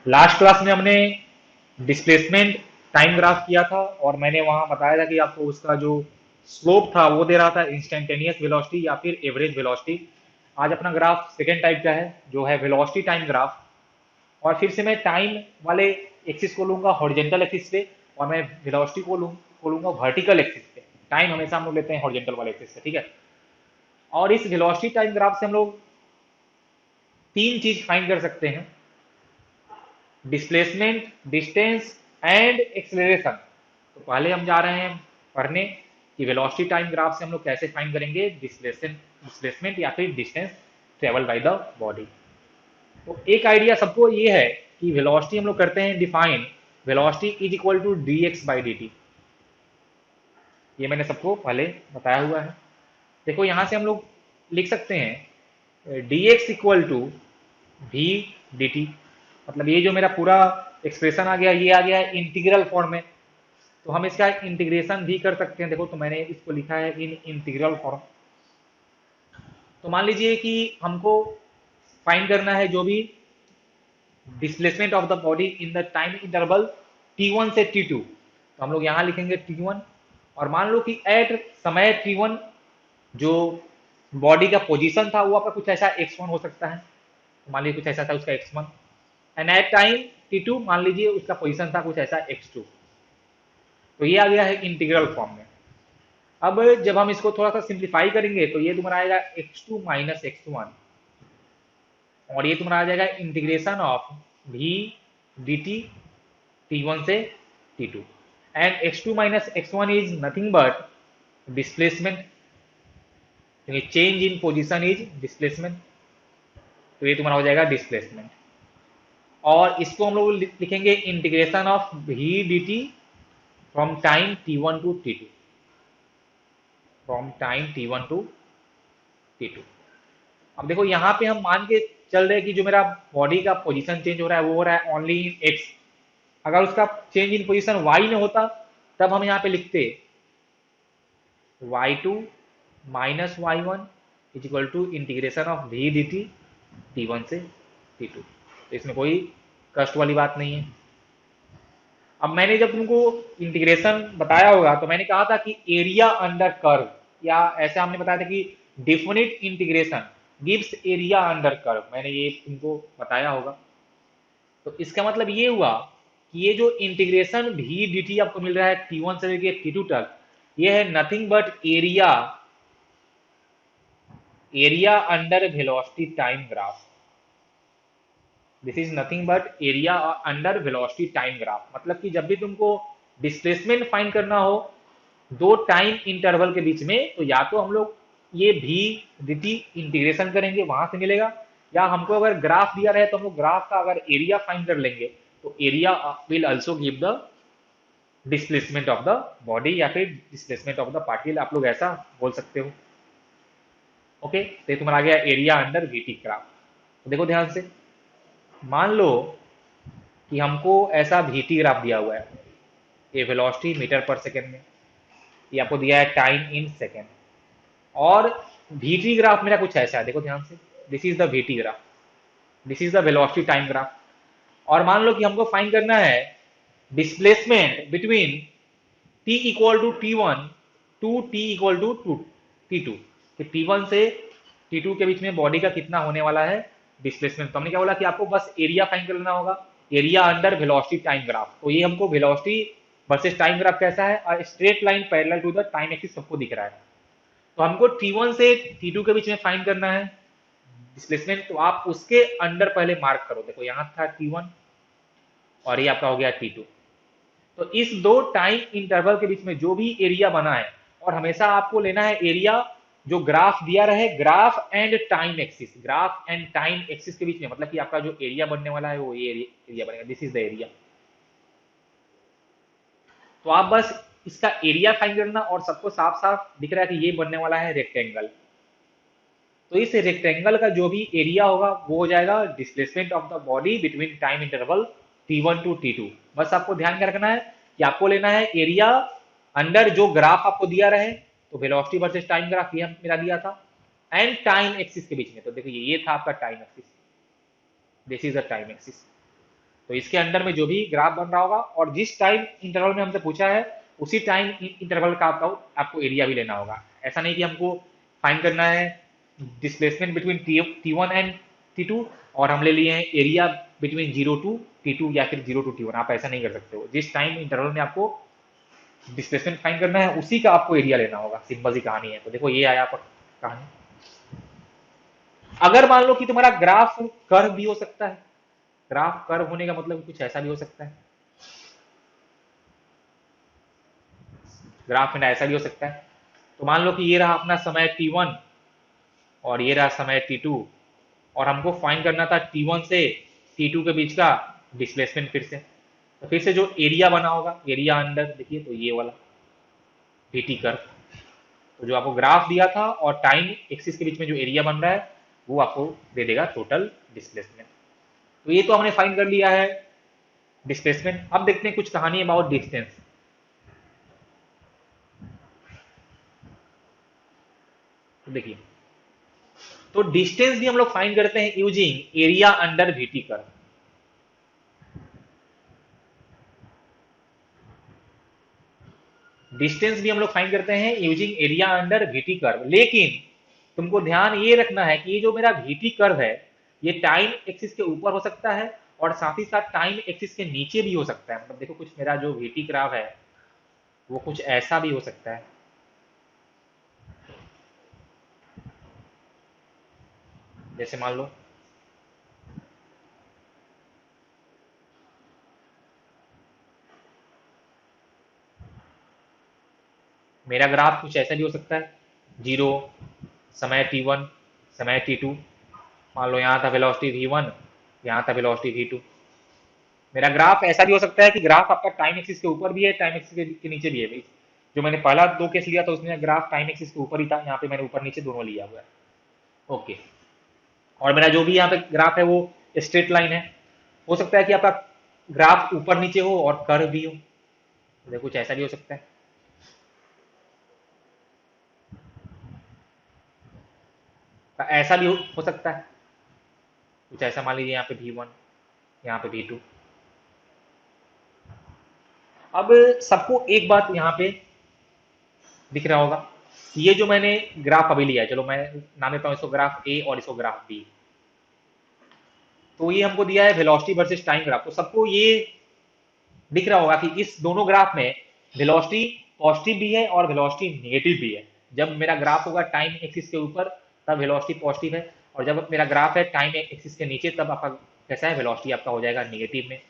Last class में हमने displacement time graph किया था और मैंने वहां बताया था कि आपको उसका जो स्लोप था वो दे रहा था इंस्टेंटेनियस वेलोसिटी या फिर एवरेज वेलोसिटी। आज अपना ग्राफ सेकेंड टाइप का है जो है वेलोसिटी टाइम ग्राफ। और फिर से मैं टाइम वाले एक्सिस को लूंगा हॉरिजेंटल एक्सिस पे और मैं वेलोसिटी को लूंगा वर्टिकल एक्सिस पे। टाइम हमेशा हम लोग लेते हैं हॉरिजेंटल वाले एक्सिस से, ठीक है। और इस वेलोसिटी टाइम ग्राफ से हम लोग तीन चीज फाइंड कर सकते हैं: डिस्प्लेसमेंट, डिस्टेंस एंड एक्सेलरेशन। तो पहले हम जा रहे हैं पढ़ने कि वेलोसिटी टाइम ग्राफ से हम लोग कैसे फाइंड करेंगे डिस्प्लेसमेंट या फिर distance travel by the body. तो एक आइडिया सबको ये है कि वेलोसिटी हम लोग करते हैं define, velocity is equal to d x by D t. ये मैंने सबको पहले बताया हुआ है। देखो यहां से हम लोग लिख सकते हैं d x equal to v d t. मतलब ये जो मेरा पूरा एक्सप्रेशन आ गया ये आ गया है इंटीग्रल फॉर्म में। तो हम इसका इंटीग्रेशन भी कर सकते हैं। देखो तो मैंने इसको लिखा है इन इंटीग्रल फॉर्म। तो मान लीजिए कि हमको फाइंड करना है जो भी displacement of the body in the time interval t1 से t2। तो हम लोग यहां लिखेंगे t1 और मान लो कि एट समय t1 जो बॉडी का पोजीशन था वो आपका कुछ ऐसा x1 हो सकता है। तो मान लीजिए कुछ ऐसा था उसका x1 and at time t2 मान लीजिए उसका पोजीशन था कुछ ऐसा x2। तो ये आ गया है इंटीग्रल फॉर्म में। अब जब हम इसको थोड़ा सा सिंप्लीफाई करेंगे तो ये तुम्हारा आएगा x2 माइनस x1 और ये तुम्हारा आ जाएगा integration of v dt t1 से t2 and x2 minus x1 is nothing but displacement, क्योंकि change in position is displacement. तो ये तुम्हारा हो जाएगा डिस्प्लेसमेंट। और इसको हम लोग लिखेंगे integration of v dt from time t1 to t2, from time t1 to t2। अब देखो यहाँ पे हम मान के चल रहे हैं कि जो मेरा बॉडी का पोजीशन चेंज हो रहा है वो हो रहा है ओनली इन एक्स। अगर उसका चेंज इन पोजीशन वाई में होता तब हम यहाँ पे लिखते y2 minus y1 is equal to integration of v dt t1 से t2। तो इसमें कोई कष्ट वाली बात नहीं है। अब मैंने जब तुमको इंटीग्रेशन बताया होगा तो मैंने कहा था कि एरिया अंडर कर्व, या ऐसे हमने बताया था कि definite integration gives area under curve, मैंने ये तुमको बताया होगा। तो इसका मतलब ये हुआ कि ये जो इंटीग्रेशन भी dt आपको मिल रहा है t1 से लेके t2 तक, ये है nothing but area, area under velocity time graph. This is nothing but area under velocity time graph. मतलब कि जब भी तुमको डिस्प्लेसमेंट फाइंड करना हो दो टाइम इंटरवल के बीच में, तो या तो हम लोग ये भी dt इंटीग्रेशन करेंगे वहां से मिलेगा, या हमको अगर ग्राफ दिया रहे तो हम लोग ग्राफ का अगर एरिया फाइंड कर लेंगे तो area will also give the displacement of the body या फिर डिस्प्लेसमेंट ऑफ द पार्टिकल, आप लोग ऐसा बोल सकते हो। ओके, तो तुम्हारा आ गया एरिया अंडर वीटी ग्राफ। तो देखो ध्यान से, मान लो कि हमको ऐसा वीटी ग्राफ दिया हुआ है, ये वेलोसिटी मीटर पर सेकेंड में, ये आपको दिया है टाइम इन सेकेंड। और वीटी ग्राफ मेरा कुछ ऐसा है, देखो ध्यान से, this is the VT graph, this is the velocity time graph. और मान लो कि हमको फाइंड करना है displacement between T equal to t1 to t equal to t2, कि t1 से t2 के बीच में बॉडी का कितना होने वाला है डिस्प्लेसमेंट। तो हमने क्या बोला कि आपको बस एरिया फाइंड कर लेना होगा, area under velocity time graph. तो ये हमको वेलोसिटी वर्सेस टाइम ग्राफ कैसा है, straight line parallel to the time axis सबको दिख रहा है। तो हमको t1 से t2 के बीच में फाइंड करना है डिस्प्लेसमेंट। तो आप उसके अंडर पहले मार्क करो, देखो यहां था t1 और ये आपका हो गया t2। तो इस दो टाइम इंटरवल के बीच में जो भी एरिया बना है, और हमेशा आपको लेना है एरिया जो ग्राफ दिया रहे, graph and time axis, graph and time axis के बीच में, मतलब कि आपका जो एरिया बनने वाला है वो ये एरिया बनेगा, दिस इज द एरिया। तो आप बस इसका एरिया फाइंड करना और सबको साफ साफ दिख रहा है कि ये बनने वाला है रेक्टेंगल। तो इस रेक्टेंगल का जो भी एरिया होगा वो हो जाएगा displacement of the body between time interval t1 to t2। बस आपको ध्यान में रखना है कि आपको लेना है एरिया अंडर जो ग्राफ आपको दिया रहे, तो वेलोसिटी वर्सेस टाइम ग्राफ ये मेरा दिया था, एंड टाइम एक्सिस के बीच में। तो देखिए ये था आपका time axis, this is the time axis. तो इसके अंडर में जो भी ग्राफ बन रहा होगा और जिस टाइम इंटरवल में हमसे पूछा है उसी टाइम इंटरवल का आपको एरिया भी लेना होगा। ऐसा नहीं कि हमको फाइंड करना है displacement between T1 and T2 और हम ले लिए हैं एरिया बिटवीन 0 टू T2 या फिर 0 टू T1। आप ऐसा नहीं कर सकते हो। जिस टाइम इंटरवल में आपको डिस्प्लेसमेंट फाइंड करना है उसी का आपको एरिया लेना होगा। सिंपल सी कहानी है। तो देखो ये आया आपका कहानी। अगर मान लो कि तुम्हारा ग्राफ कर्व भी हो सकता है। ग्राफ कर्व होने का मतलब कुछ ऐसा भी हो सकता है। ग्राफ में ऐसा भी हो सकता है। तो मान लो कि ये रहा अपना समय T1 और ये रहा समय T2 और हमको फाइंड करना था T1 से T2 के बीच का डिस्प्लेसमेंट फिर से। तो फिर से जो एरिया बना होगा, एरिया अंडर देखिए तो ये वाला VT कर्व। तो जो आपको ग्राफ दिया था और टाइम एक्सिस के बीच में जो एरिया बन रहा है वो आपको दे देगा टोटल डिस्प्लेसमेंट। तो ये तो हमने फाइंड कर लिया है डिस्प्लेसमेंट। अब देखते हैं कुछ कहानी अबाउट डिस्टेंस। तो देखिए, तो डिस्टेंस भी हम लोग फाइंड करते हैं using area under VT curve. Distance भी हम लोग फाइंड करते हैं using area under VT curve. लेकिन तुमको ध्यान ये रखना है कि ये जो मेरा VT कर्व है ये टाइम एक्सिस के ऊपर हो सकता है और साथ ही साथ टाइम एक्सिस के नीचे भी हो सकता है। मतलब देखो कुछ मेरा जो VT ग्राफ है वो कुछ ऐसा भी हो सकता है। जैसे मान लो मेरा ग्राफ कुछ ऐसा भी हो सकता है। 0 समय T1 समय T2। मान लो यहाँ था वेलोसिटी V1, यहाँ था वेलोसिटी V2। मेरा ग्राफ ऐसा भी हो सकता है कि ग्राफ आपका टाइम एक्सिस के ऊपर भी है, टाइम एक्सिस के नीचे भी है। भाई जो मैंने पहला दो केस लिया था उसमें ग्राफ टाइम एक्सिस के ऊपर ही था, यहाँ पे मैंने ऊपर नीचे दोनों लिया हुआ है। ओके। और मेरा जो भी यहाँ पे ग्राफ है वो स्ट्रेट लाइन है। हो सकता है कि आपका ग्राफ ऊपर नीचे हो और कर्व भी हो। तो कुछ ऐसा भी हो सकता है। ऐसा भी हो सकता है। कुछ ऐसा मान लीजिए यहाँ पे V1, यहाँ पे V2। अब सबको एक बात यहाँ पे दिख रहा होगा कि ये जो मैंने ग्राफ अभी लिया है, चलो मैं नाम देता हूँ इसको ग्राफ ए और इसको ग्राफ बी। तो ये हमको दिया है वेलोसिटी वर्सेस टाइम ग्राफ। तो सबको ये दिख रहा होगा कि इस दोनों ग्राफ में वेलोसिटी पॉजिटिव भी है और वेलोसिटी नेगेटिव भी है। जब मेरा ग्राफ होगा टाइम एक्सिस के ऊपर तब वेलोसिटी पॉजिटिव है और जब मेरा ग्राफ है टाइम एक्सिस के नीचे तब आपका कैसा है, वेलोसिटी आपका हो जाएगा नेगेटिव में।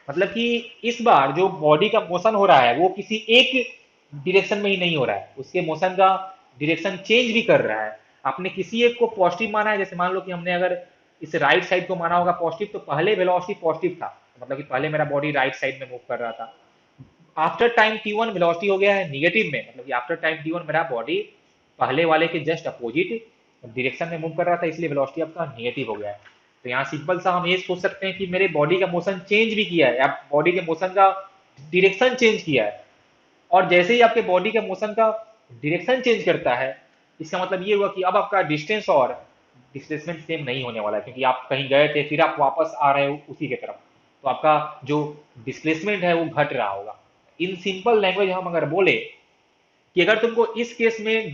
मतलब कि इस बार जो बॉडी का मोशन हो रहा है वो किसी एक डिरेक्शन में ही नहीं हो रहा है, उसके मोशन का डिरेक्शन चेंज भी कर रहा है। आपने किसी एक को पॉजिटिव माना है, जैसे मान लो कि हमने अगर इस राइट साइड को माना होगा पॉजिटिव, तो पहले वेलोसिटी पॉजिटिव था, मतलब कि पहले मेरा बॉडी राइट साइड में मूव कर रहा था। आफ्टर टाइम T1 वेलोसिटी हो गया है निगेटिव में, मतलब कि आफ्टर टाइम T1 मेरा बॉडी पहले वाले के जस्ट अपोजिट डायरेक्शन में मूव कर रहा था, इसलिए वेलोसिटी आपका निगेटिव हो गया है। तो यहाँ सिंपल सा हम ये सोच सकते हैं कि मेरे बॉडी का मोशन चेंज भी किया है या बॉडी के मोशन का डायरेक्शन चेंज किया है। और जैसे ही आपके बॉडी के मोशन का डायरेक्शन चेंज करता है इसका मतलब ये हुआ कि अब आपका डिस्टेंस और डिस्प्लेसमेंट सेम नहीं होने वाला है, क्योंकि आप कहीं गए थे फिर आप वापस आ रहे हो उसी के तरफ, तो आपका जो डिस्प्लेसमेंट है वो घट रहा होगा। इन सिंपल लैंग्वेज हम अगर बोले कि अगर तुमको इस केस में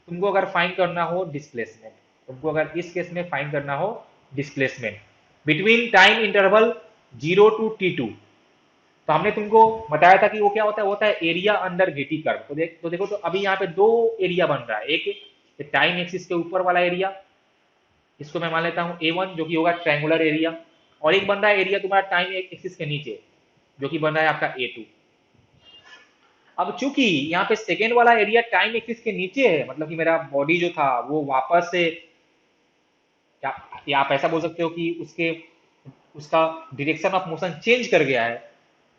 तुमको अगर फाइंड करना हो डिस्प्लेसमेंट, तुमको अगर इस केस में फाइंड करना हो displacement between time interval 0 to T2, तो हमने तुमको बताया था कि वो क्या होता है, वो होता है एरिया अंडर VT कर्व। तो देखो तो अभी यहाँ पे दो एरिया बन रहा है। एक टाइम एक्सिस के ऊपर वाला एरिया, इसको मैं मान लेता हूँ A1 जो कि होगा ट्रायंगुलर एरिया, और एक बन रहा है एरिया तुम्हारा टाइम एक्सिस के नीचे जो कि बन रहा है आपका A2। अब चूंकि यहाँ पे सेकेंड वाला एरिया टाइम एक्सिस के नीचे है, मतलब कि मेरा बॉडी जो था वो वापस से या आप ऐसा बोल सकते हो कि उसका डायरेक्शन ऑफ मोशन चेंज कर गया है।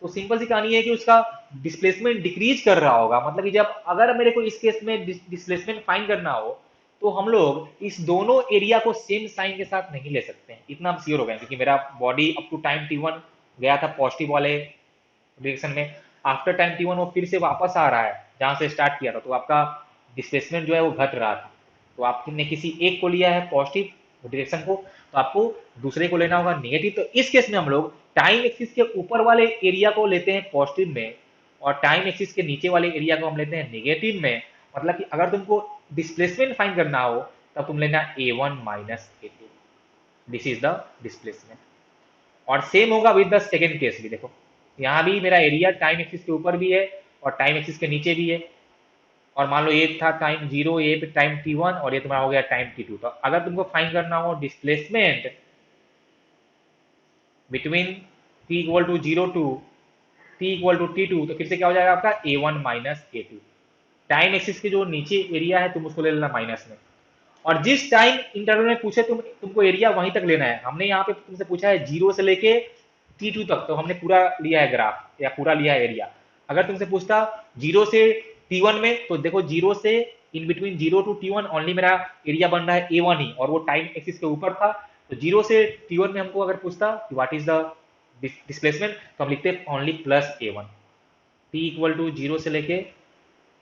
तो सिंपल सी कहानी है कि उसका डिस्प्लेसमेंट डिक्रीज कर रहा होगा। मतलब कि जब अगर मेरे को इस केस में डिस्प्लेसमेंट फाइंड करना हो तो हम लोग इस दोनों एरिया को सेम साइन के साथ नहीं ले सकते हैं, इतना हम श्योर हो गए, क्योंकि मेरा body up to time T1 गया था पॉजिटिव वाले डायरेक्शन में। आफ्टर टाइम T1 वो फिर से वापस आ रहा है जहां से स्टार्ट किया था, तो आपका डिस्प्लेसमेंट जो है वो घट रहा था। तो आपने किसी एक को लिया है पॉजिटिव डायरेक्शन को, तो आपको दूसरे को लेना होगा नेगेटिव। तो इस केस में हम लोग टाइम एक्सिस के ऊपर वाले एरिया को लेते हैं पॉजिटिव में और टाइम एक्सिस के नीचे वाले एरिया को हम लेते हैं नेगेटिव में। मतलब कि अगर तुमको डिस्प्लेसमेंट फाइंड करना हो तब तुम लेना a1 minus a2, this is the displacement. और सेम होगा विद द सेकेंड केस भी। देखो यहाँ भी मेरा एरिया टाइम एक्सिस के ऊपर भी है और टाइम एक्सिस के नीचे भी है, और मान लो ये था टाइम 0, ये पे टाइम t1 और ये तुम्हारा हो गया टाइम t2। तो अगर तुमको फाइंड करना हो displacement between t equal to 0 to t equal to t2, तो फिर से क्या हो जाएगा आपका a1 minus a2। Time axis के जो नीचे एरिया है तुम उसको ले लेना माइनस में, और जिस टाइम इंटरवल में पूछे तुमको एरिया वहीं तक लेना है। हमने यहाँ पे तुमसे पूछा है 0 से लेके t2 तक, तो हमने पूरा लिया है ग्राफ या पूरा लिया है एरिया। अगर तुमसे पूछता 0 से t1 में, तो देखो 0 से in between 0 to t1 only मेरा एरिया बन रहा है a1 ही, और वो टाइम एक्सिस के ऊपर था। तो 0 से t1 में हमको अगर पूछता कि व्हाट इज द डिस्प्लेसमेंट, तो हम लिखते only plus a1। t equal to 0 से लेके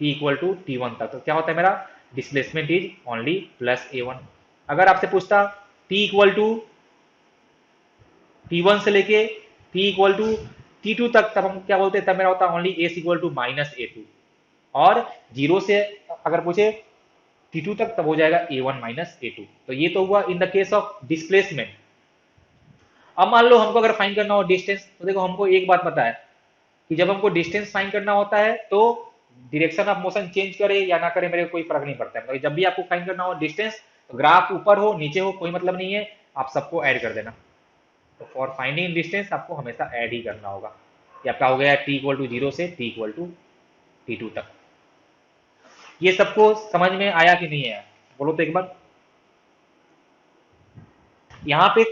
t इक्वल टू t1 तक, तो क्या होता है मेरा displacement is only plus a1। अगर आपसे पूछता t इक्वल टू t1 से लेके t इक्वल टू t2 तक, तब हम क्या बोलते हैं, तब मेरा होता है only s equal to minus a2। और 0 से अगर पूछे t2 तक, तब हो जाएगा a1 माइनस a2। तो ये तो हुआ in the case of displacement. अब मान लो हमको अगर फाइंड करना हो डिस्टेंस, तो देखो हमको एक बात पता है कि जब हमको डिस्टेंस फाइंड करना होता है तो डायरेक्शन ऑफ मोशन चेंज करे या ना करे मेरे को कोई फर्क नहीं पड़ता है। मतलब जब भी आपको फाइंड करना हो डिस्टेंस, तो ग्राफ ऊपर हो नीचे हो कोई मतलब नहीं है, आप सबको ऐड कर देना। तो फॉर फाइंडिंग डिस्टेंस आपको हमेशा ऐड ही करना होगा। ये आपका हो गया t इक्वल टू 0 से t इक्वल टू t2 तक। ये सबको समझ में आया कि नहीं आया, बोलो तो एक बार। यहाँ पे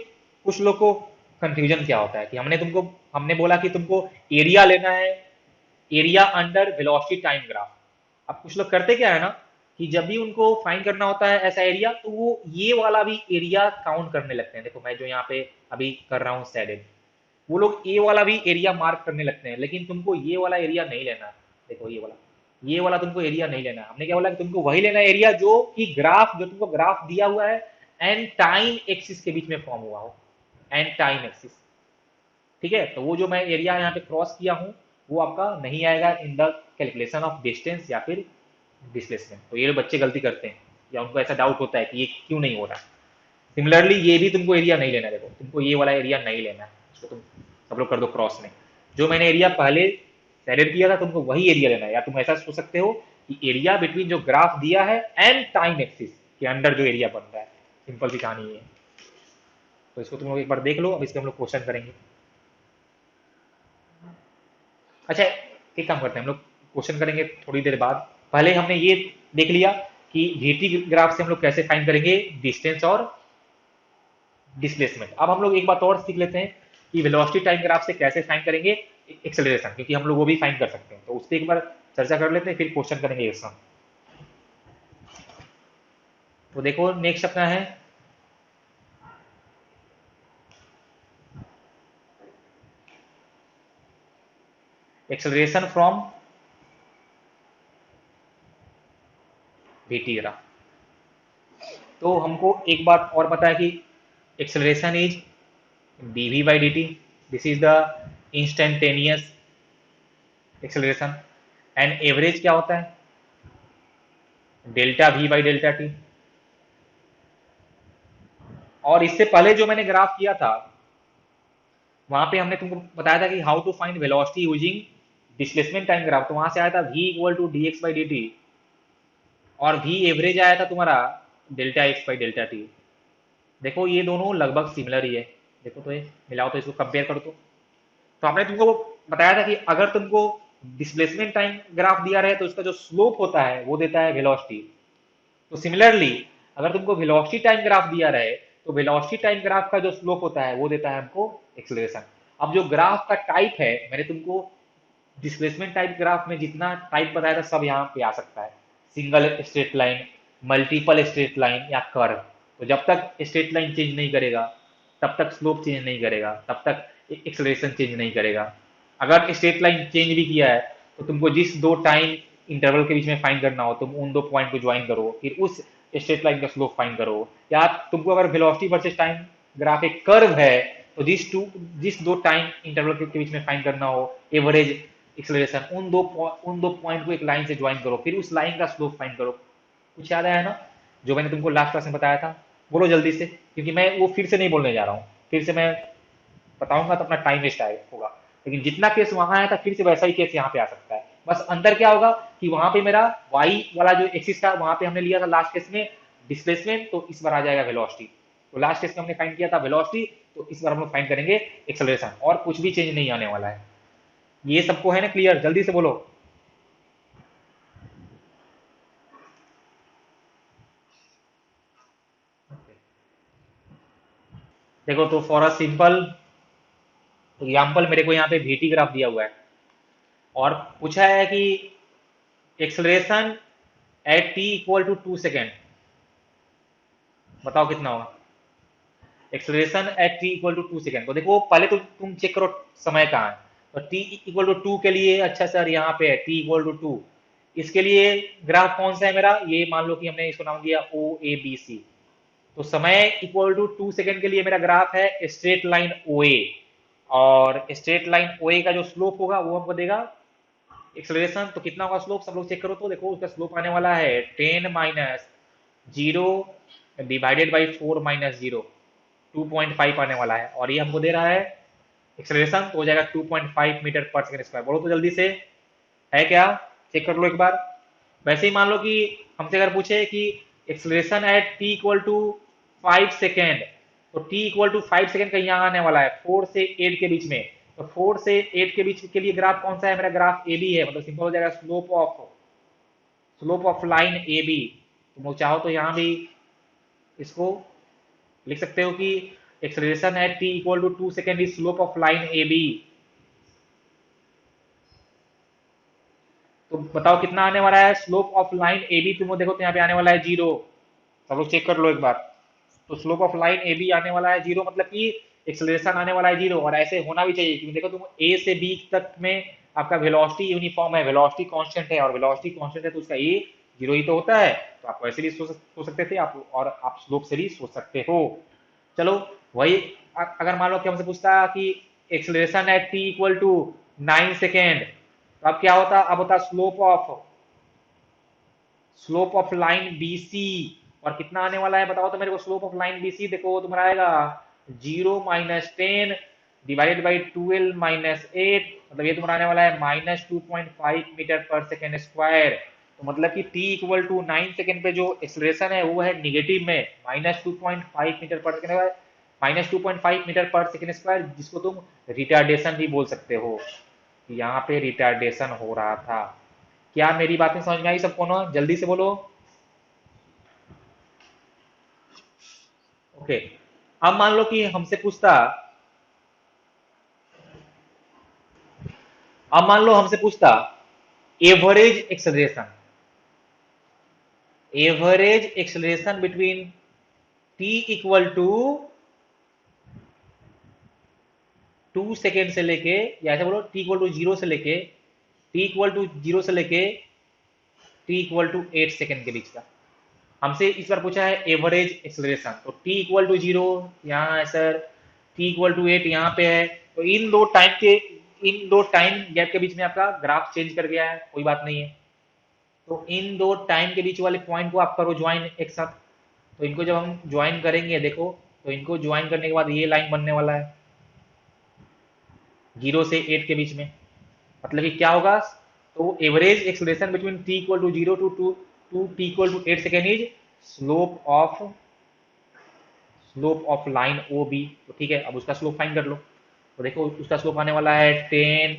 कुछ लोग को कंफ्यूजन क्या होता है कि हमने बोला कि तुमको एरिया लेना है, area under velocity time graph. अब कुछ लोग करते क्या है ना कि जब भी उनको फाइंड करना होता है ऐसा एरिया, तो वो ये वाला भी एरिया काउंट करने लगते हैं। देखो मैं जो यहाँ पे अभी कर रहा हूँ शेडेड, वो लोग ये वाला भी एरिया मार्क करने लगते हैं, लेकिन तुमको ये वाला एरिया नहीं लेना। देखो ये वाला तुमको एरिया नहीं लेना। हमने क्या बोला कि तुमको वही लेना एरिया जो कि ग्राफ, जो तुमको ग्राफ दिया हुआ है एंड टाइम एक्सिस के बीच में फॉर्म हुआ हो, एंड टाइम एक्सिस। ठीक है, तो वो जो मैं एरिया यहाँ पे क्रॉस किया हूँ वो आपका नहीं आएगा in the calculation of distance या फिर डिस्प्लेसमेंट। तो ये लोग बच्चे गलती करते हैं या उनको ऐसा डाउट होता है कि ये क्यों नहीं हो रहा। सिमिलरली ये भी तुमको एरिया नहीं लेना है। देखो तुमको ये वाला एरिया नहीं लेना है, इसको तुम सब लोग कर दो क्रॉस में। जो मैंने एरिया पहले सेलेक्ट किया था तुमको वही एरिया लेना है। या तुम ऐसा सोच सकते हो कि एरिया बिटवीन जो ग्राफ दिया है एंड टाइम एक्सिस के अंडर जो एरिया बन रहा है, सिंपल सी कहानी है। तो इसको तुम लोग एक बार देख लो। अब इसके हम लोग क्वेश्चन करेंगे। अच्छा एक काम करते हैं, हम लोग क्वेश्चन करेंगे थोड़ी देर बाद। पहले हमने ये देख लिया कि वीटी ग्राफ से हम लोग कैसे फाइंड करेंगे डिस्टेंस और डिस्प्लेसमेंट। अब हम लोग एक बात और सीख लेते हैं कि वेलोसिटी टाइम ग्राफ से कैसे फाइंड करेंगे एक्सेलरेशन, क्योंकि हम लोग वो भी फाइंड कर सकते हैं। तो उस पर एक बार चर्चा कर लेते हैं, फिर क्वेश्चन करेंगे एक साथ। तो देखो नेक्स्ट अपना है एक्सेलरेशन फ्रॉम वीटी ग्राफ। तो हमको एक बात और पता है कि acceleration is dv by dt, this is the instantaneous acceleration, and average क्या होता है delta v by delta t। और इससे पहले जो मैंने ग्राफ किया था वहां पे हमने तुमको बताया था कि how to find velocity using displacement time graph. तो वहां से आया था v equal to dx by dt, और v एवरेज आया था तुम्हारा delta x by delta t। देखो ये दोनों लगभग सिमिलर ही है। देखो तो ये मिलाओ तो इसको कंपेयर करो तो आपने तुमको बताया था कि अगर तुमको डिस्प्लेसमेंट टाइम ग्राफ दिया रहे तो उसका जो स्लोप होता है वो देता है वेलोसिटी। तो सिमिलरली अगर तुमको वेलोसिटी टाइम ग्राफ दिया रहे तो वेलोसिटी टाइम ग्राफ का जो स्लोप होता है वो देता है हमको एक्सेलरेशन। अब जो ग्राफ का टाइप है, मैंने तुमको डिस्प्लेसमेंट टाइप ग्राफ में जितना टाइप बताया था सब यहाँ पे आ सकता है। Single straight line, multiple straight line या कर्व। तो जब तक स्ट्रेट लाइन चेंज नहीं करेगा तब तक स्लोप चेंज नहीं करेगा, तब तक एक्सेलरेशन चेंज नहीं करेगा। अगर स्ट्रेट लाइन चेंज भी किया है तो तुमको जिस दो टाइम इंटरवल के बीच में फाइंड करना हो तुम उन दो पॉइंट को ज्वाइन करो, फिर उस स्ट्रेट लाइन का स्लोप फाइंड करो। या तुमको अगर वेलोसिटी वर्सेस टाइम ग्राफ एक कर्व है तो जिस दो टाइम इंटरवल के बीच में फाइंड करना हो एवरेज एक्सेलरेशन, उन दो पॉइंट को एक लाइन से ज्वाइन करो, फिर उस लाइन का स्लोप फाइंड करो। कुछ याद आया ना, जो मैंने तुमको लास्ट क्लास में बताया था? बोलो जल्दी से, क्योंकि मैं वो फिर से नहीं बोलने जा रहा हूँ। फिर से मैं बताऊंगा तो अपना टाइम वेस्ट आएगा होगा, लेकिन जितना केस वहां आया था फिर से वैसा ही केस यहाँ पे आ सकता है। बस अंतर क्या होगा कि वहां पे मेरा वाई वाला जो एक्सिस था वहां पे हमने लिया था लास्ट केस में डिस्प्लेसमेंट, तो इस बार आ जाएगा वेलोसिटी। तो लास्ट केस में हमने फाइंड किया था वेलोसिटी, तो इस बार हम लोग फाइंड करेंगे एक्सेलरेशन, और कुछ भी चेंज नहीं आने वाला है। ये सबको है ना क्लियर? जल्दी से बोलो। देखो, तो फॉर अ सिंपल एग्जाम्पल मेरे को यहाँ पे VT ग्राफ दिया हुआ है, और पूछा है कि acceleration at T equal to 2 second, बताओ कितना होगा? Acceleration at T equal to 2 second. तो देखो पहले तो तुम चेक करो समय कहाँ है। तो टी इक्वल टू 2 के लिए, अच्छा सर यहाँ पे है टी इक्वल टू 2, इसके लिए ग्राफ कौन सा है मेरा? ये मान लो कि हमने इसको नाम दिया ओ ए बी सी। तो समय इक्वल टू 2 सेकेंड के लिए मेरा ग्राफ है स्ट्रेट लाइन ओ ए, और स्ट्रेट लाइन ओ ए का जो स्लोप होगा वो हमको देगा एक्सेलरेशन। तो कितना होगा स्लोप, सब लोग चेक करो। तो देखो उसका स्लोप आने वाला है 10 - 0 डिवाइडेड बाई 4 - 0, 2.5 आने वाला है, और ये हमको दे रहा है एक्सेलरेशन, तो हो जाएगा 2.5 मीटर पर सेकंड स्क्वायर। बोलो तो जल्दी से, है क्या? चेक कर लो एक बार। वैसे ही मान लो कि हमसे अगर पूछे कि acceleration at T equal to 5 second, तो टी इक्वल टू 5 सेकेंड का यहाँ आने वाला है 4 से 8 के बीच में। तो 4 से 8 के बीच के लिए ग्राफ कौन सा है? मेरा ग्राफ ए बी है, मतलब सिंपल हो जाएगा slope of line A B. तुम लोग चाहो तो यहाँ भी इसको लिख सकते हो कि acceleration at T equal to 2 second is slope of line A B. तो बताओ कितना आने वाला है slope of line A B? तुम लोग देखो तो यहाँ पे आने वाला है 0। सब लोग चेक कर लो एक बार। तो slope of line A B आने वाला है 0, मतलब कि एक्सेलरेशन आने वाला है 0, और ऐसे होना भी चाहिए, क्योंकि देखो तुम ए से बी तक में आपका वेलोसिटी यूनिफॉर्म है, वेलोसिटी कांस्टेंट है, और वेलोसिटी कांस्टेंट है तो उसका ए 0 ही तो होता है। तो आप वैसे भी सोच सकते थे आप, और आप स्लोप से भी सोच सकते हो। चलो, वही अगर मान लो कि हमसे पूछता कि acceleration at T equal to 9 second, तो अब क्या होता? अब होता स्लोप ऑफ लाइन बीसी। और कितना आने वाला है बताओ तो मेरे को? स्लोप ऑफ लाइन बीसी देखो तुम्हारा आएगा 0 - 10 डिवाइडेड बाई 12 - 8, मतलब ये तुम्हारा आने वाला है -2.5 मीटर पर सेकेंड स्क्वायर। तो मतलब कि t इक्वल टू 9 सेकेंड पे जो एक्सलेशन है वो है निगेटिव में -2.5 metre per second, -2.5 metre per second square, जिसको तुम रिटार्डेशन भी बोल सकते हो। यहाँ पे रिटार्डेशन हो रहा था। क्या मेरी बातें समझ में आई सबको ना? जल्दी से बोलो। ओके। अब मान लो कि हमसे पूछता, अब मान लो हमसे पूछता average acceleration, average acceleration between T equal to 2 second से लेके, या ऐसे बोलो टी इक्वल टू 0 से लेके, टी इक्वल टू 8 सेकेंड के बीच का। हमसे इस बार पूछा है एवरेज एक्सेलरेशन। तो टी इक्वल टू 0 यहाँ है सर, टी इक्वल टू 8 यहाँ पे है। तो इन दो टाइम गैप के बीच में आपका ग्राफ चेंज कर गया है, कोई बात नहीं है। तो इन दो टाइम के बीच वाले पॉइंट को आप करो ज्वाइन एक साथ। तो इनको जब हम ज्वाइन करेंगे देखो, तो इनको ज्वाइन करने के बाद ये लाइन बनने वाला है 0 से 8 के बीच में। मतलब कि क्या होगा? तो average acceleration between T equal to 0 to t equal to 8 second is slope of slope of line O B. तो ठीक है, अब उसका स्लोप फाइंड कर लो। तो देखो उसका स्लोप आने वाला है 10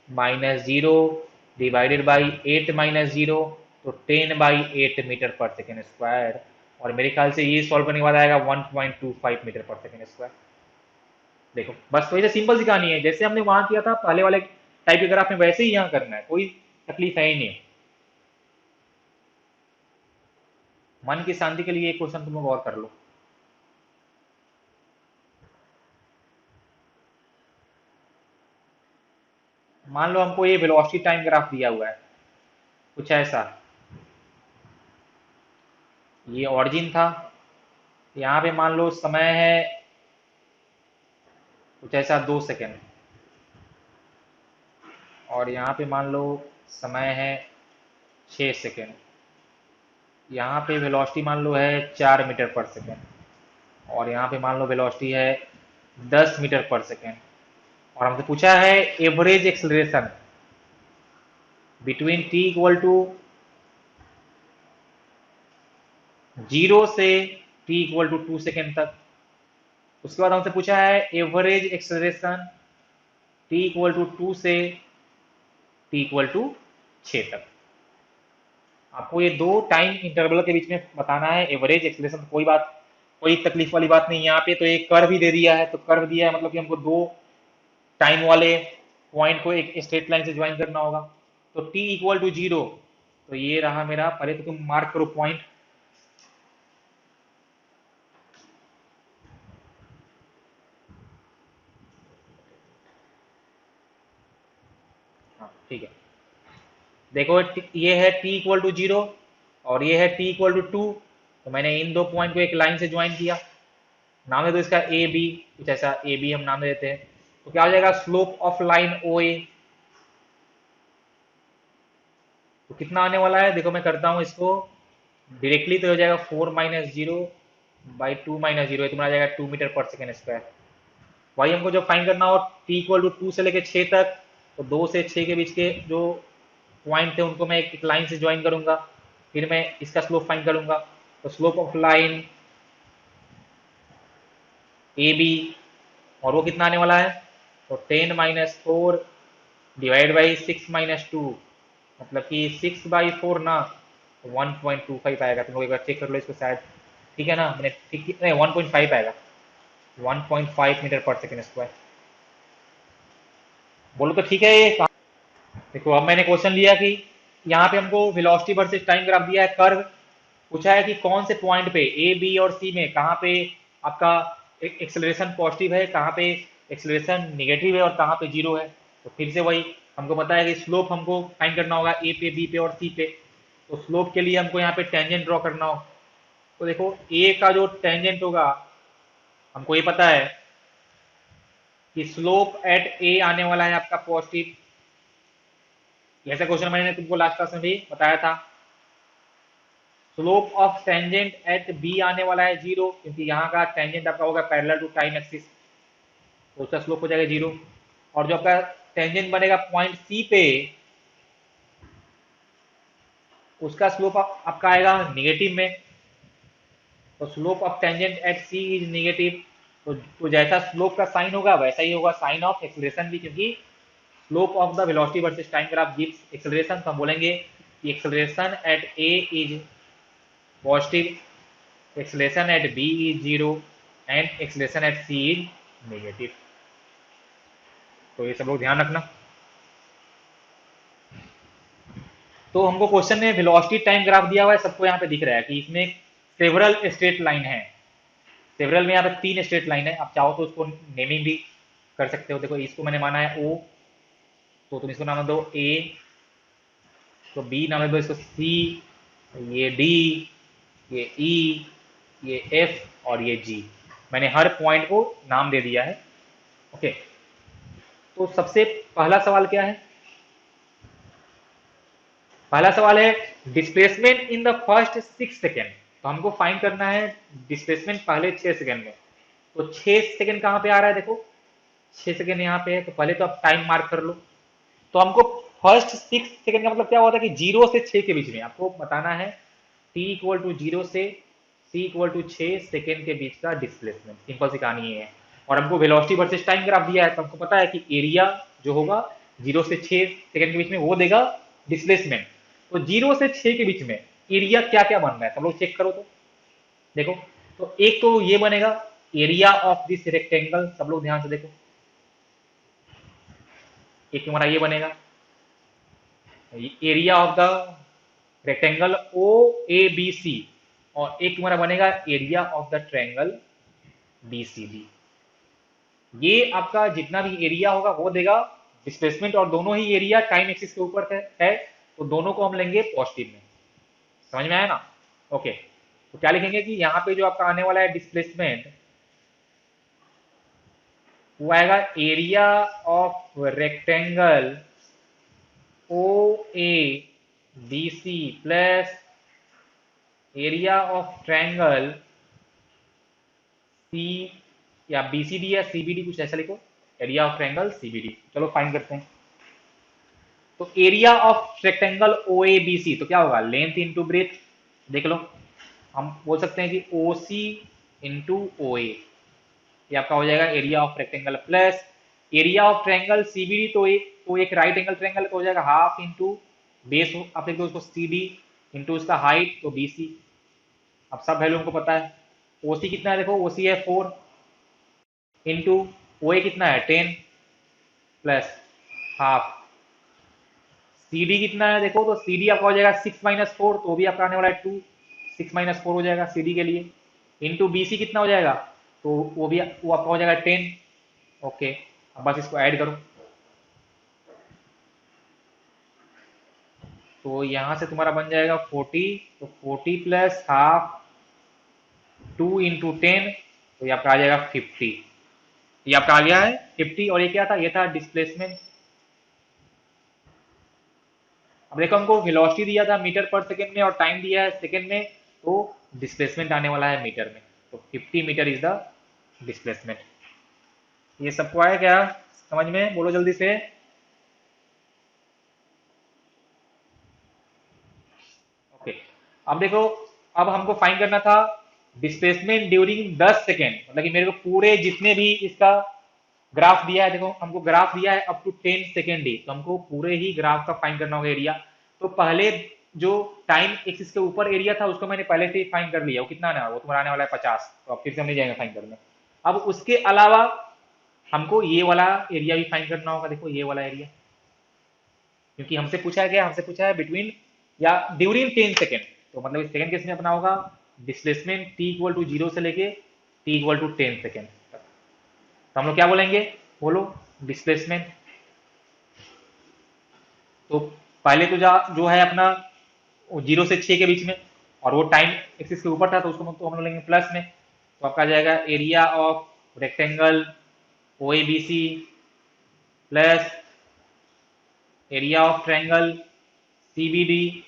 - 0 डिवाइडेड बाई 8 - 0, तो 10/8 मीटर पर सेकेंड स्क्वायर। और मेरे ख्याल से ये सॉल्व करने के बाद आएगा 1.25 मीटर पर सेकेंड स्क्वायर। देखो बस थोड़ी सी सिंपल सी कहानी है, जैसे हमने वहां किया था पहले वाले टाइप के ग्राफ में, वैसे ही यहाँ करना है, कोई तकलीफ है ही नहीं। मन की शांति के लिए एक क्वेश्चन तुम लोग और कर लो। मान लो हमको ये वेलोसिटी टाइम ग्राफ दिया हुआ है, कुछ ऐसा। ये ऑरिजिन था, यहाँ पे मान लो समय है कुछ ऐसा 2 सेकेंड, और यहाँ पे मान लो समय है 6 सेकेंड, यहाँ पे वेलोसिटी मान लो है 4 मीटर पर सेकेंड, और यहाँ पे मान लो वेलोसिटी है 10 मीटर पर सेकेंड, और हमसे पूछा है average acceleration between T equal to 0 से टी इक्वल टू 2 सेकेंड तक। उसके बाद हमसे पूछा है average acceleration t equal to 2 से टी इक्वल टू 6 तक। आपको ये दो टाइम इंटरवल के बीच में बताना है एवरेज एक्सेलरेशन। कोई बात, कोई तकलीफ वाली बात नहीं। यहाँ पे तो एक कर्व ही दे दिया है, तो कर्व दिया है मतलब कि हमको दो टाइम वाले पॉइंट को एक स्ट्रेट लाइन से ज्वाइन करना होगा। तो t इक्वल टू 0, तो ये रहा मेरा, पहले तो तुम मार्क करो पॉइंट। हाँ ठीक है, देखो ये है t इक्वल टू 0 और ये है t इक्वल टू 2, तो मैंने इन दो पॉइंट को एक लाइन से ज्वाइन किया। नाम दे दो इसका ए बी, कुछ ऐसा ए बी हम नाम दे देते हैं। तो क्या हो जाएगा, स्लोप ऑफ लाइन ओ ए। तो कितना आने वाला है, देखो मैं करता हूँ इसको डायरेक्टली, तो हो जाएगा 4 - 0/2 - 0, तुम्हारा आ जाएगा 2 मीटर पर सेकेंड स्क्वायर। वही हमको जो फाइन करना हो टी इक्वल टू 2 से लेके 6 तक, तो 2 से 6 के बीच के जो पॉइंट थे उनको मैं एक लाइन से ज्वाइन करूंगा, फिर मैं इसका स्लोप फाइन करूंगा। तो slope of line A B, और वो कितना आने वाला है, तो 10 - 4 / 6 - 2, मतलब कि 6/4 ना, 1.25 आएगा। तुम लोग एक बार चेक कर लो इसको शायद, ठीक है ना, मैंने ठीक नहीं, 1.5 आएगा, 1.5 मीटर पर सेकेंड स्क्वायर। बोलो तो ठीक है ये। देखो अब मैंने क्वेश्चन लिया कि यहाँ पे हमको वेलोसिटी वर्सेस टाइम ग्राफ दिया है, कर्व पूछा है कि कौन से पॉइंट पे ए बी और सी में कहाँ पे आपका एक्सेलरेशन पॉजिटिव है, कहाँ पे एक्सेलरेशन निगेटिव है, और कहाँ पे जीरो है। तो फिर से वही हमको पता है कि स्लोप हमको फाइंड करना होगा ए पे, बी पे और सी पे। तो स्लोप के लिए हमको यहाँ पे टेंजेंट ड्रॉ करना हो। तो देखो ए का जो टेंजेंट होगा, हमको ये पता है कि स्लोप एट ए आने वाला है आपका पॉजिटिव। ऐसा क्वेश्चन मैंने तुमको लास्ट क्लास में भी बताया था। Slope of tangent at B आने वाला है 0, क्योंकि यहाँ का टेंजेंट आपका होगा पैरेलल टू टाइम एक्सिस, तो उसका स्लोप हो जाएगा 0। और जो आपका टेंजेंट बनेगा पॉइंट सी पे, उसका स्लोप आपका आएगा निगेटिव में। तो slope of tangent at C is negative. तो जैसा स्लोप का साइन होगा वैसा ही होगा साइन ऑफ एक्सेलरेशन भी, क्योंकि slope of the velocity versus time graph gives acceleration. तो हम बोलेंगे कि acceleration eight A is positive, acceleration at b is 0 and acceleration at c is negative। तो ये सब लोग ध्यान रखना। तो हमको क्वेश्चन में वेलोसिटी टाइम ग्राफ दिया हुआ है, सबको यहाँ पे दिख रहा है कि इसमें सेवरल स्ट्रेट लाइन है। सेवरल में यहाँ पे 3 स्ट्रेट लाइन है, आप चाहो तो उसको नेमिंग भी कर सकते हो। देखो इसको मैंने माना है ओ, तो तुम इसको नाम दो ए, तो बी नाम दो इसको सी, ये डी, ये ई, ये एफ और ये जी। मैंने हर पॉइंट को नाम दे दिया है। ओके, तो सबसे पहला सवाल क्या है, पहला सवाल है displacement in the first 6 second. तो हमको फाइंड करना है डिस्प्लेसमेंट पहले 6 सेकेंड में। तो 6 सेकेंड कहाँ पे आ रहा है, देखो 6 सेकेंड यहाँ पे है, तो पहले तो आप टाइम मार्क कर लो। तो हमको फर्स्ट 6 सेकेंड का मतलब क्या होता है कि 0 से 6 के बीच में आपको बताना है t इक्वल टू 0 से c इक्वल टू 6 सेकेंड के बीच का डिस्प्लेसमेंट। सिंपल सी कहानी ये है। और हमको वेलोसिटी वर्सेस टाइम ग्राफ दिया है, तो हमको पता है कि एरिया जो होगा 0 से 6 सेकेंड के बीच में वो देगा डिस्प्लेसमेंट। तो 0 से 6 के बीच में एरिया क्या क्या बन रहा है, सब लोग चेक करो। तो देखो, तो एक तो ये बनेगा एरिया ऑफ दिस रेक्टेंगल, सब लोग ध्यान से देखो। एक हमारा ये बनेगा area of the rectangle O A B C, और एक तुम्हारा बनेगा area of the triangle B C D. ये आपका जितना भी एरिया होगा वो देगा डिस्प्लेसमेंट, और दोनों ही एरिया टाइम एक्सिस के ऊपर है, तो दोनों को हम लेंगे पॉजिटिव में। समझ में आया ना। ओके, तो क्या लिखेंगे कि यहाँ पे जो आपका आने वाला है डिस्प्लेसमेंट, वो आएगा area of rectangle O A B C plus area of triangle C या बी सी डी या सी बी डी, कुछ ऐसा लिखो, area of triangle C B D. चलो फाइन करते हैं। तो area of rectangle O A B C, तो क्या होगा, लेंथ इंटू ब्रेथ। देख लो, हम बोल सकते हैं कि ओ सी इंटू ओ ए, ये आपका हो जाएगा area of rectangle, plus area of triangle CBD, तो एक राइट एंगल ट्रायंगल का हो जाएगा हाफ इंटू बेस, आप लिख दो उसको सी डी, इंटू उसका हाइट तो बी सी। अब सब वैल्यू हमको पता है। ओ सी कितना है, देखो ओ सी है 4 इंटू ओ ए कितना है 10 प्लस हाफ, सी डी कितना है देखो, तो सी डी आपका हो जाएगा 6 - 4, तो भी आपका आने वाला है 2, 6 - 4 हो जाएगा सी डी के लिए, इंटू बी सी कितना हो जाएगा, तो वो आपका हो जाएगा 10। ओके, अब बस इसको ऐड करो, तो यहां से तुम्हारा बन जाएगा 40, तो 40 प्लस हाफ 2 × 10, तो ये आपका आ जाएगा 50। ये आपका आ गया है 50, और ये क्या था, ये था डिस्प्लेसमेंट। अब देखो हमको वेलोसिटी दिया था मीटर पर सेकेंड में और टाइम दिया है सेकेंड में, तो डिस्प्लेसमेंट आने वाला है मीटर में, तो 50 मीटर इज द डिस्प्लेसमेंट। ये सबको आया क्या समझ में, बोलो जल्दी से। ओके, अब देखो, अब हमको फाइंड करना था डिस्प्लेसमेंट ड्यूरिंग 10 सेकेंड, मतलब कि मेरे को पूरे जितने भी इसका ग्राफ दिया है, देखो हमको ग्राफ दिया है अप टू 10 सेकेंड ही, तो हमको पूरे ही ग्राफ का फाइंड करना होगा एरिया। तो पहले जो टाइम एक्सिस के ऊपर एरिया था उसको मैंने पहले से ही फाइंड कर लिया, वो कितना आना है, वो तुम्हारा आने वाला है 50, तो अब फिर से हम नहीं जाएंगे फाइंड करने। अब उसके अलावा हमको ये वाला एरिया भी फाइंड करना होगा, देखो ये वाला एरिया, क्योंकि हमसे पूछा है क्या, हमसे पूछा है बिटवीन या ड्यूरिंग 10 सेकेंड, तो मतलब इस सेकेंड केस में अपना होगा डिस्प्लेसमेंट t = 0 से लेके t = 10 सेकेंड। तो हम लोग क्या बोलेंगे, बोलो डिस्प्लेसमेंट। तो पहले तो जो है अपना 0 से 6 के बीच में, और वो टाइम एक्सिस के ऊपर था, तो उसको तो हम लोग लेंगे प्लस में, तो आपका जाएगा area of rectangle O A B C plus area of triangle C B D,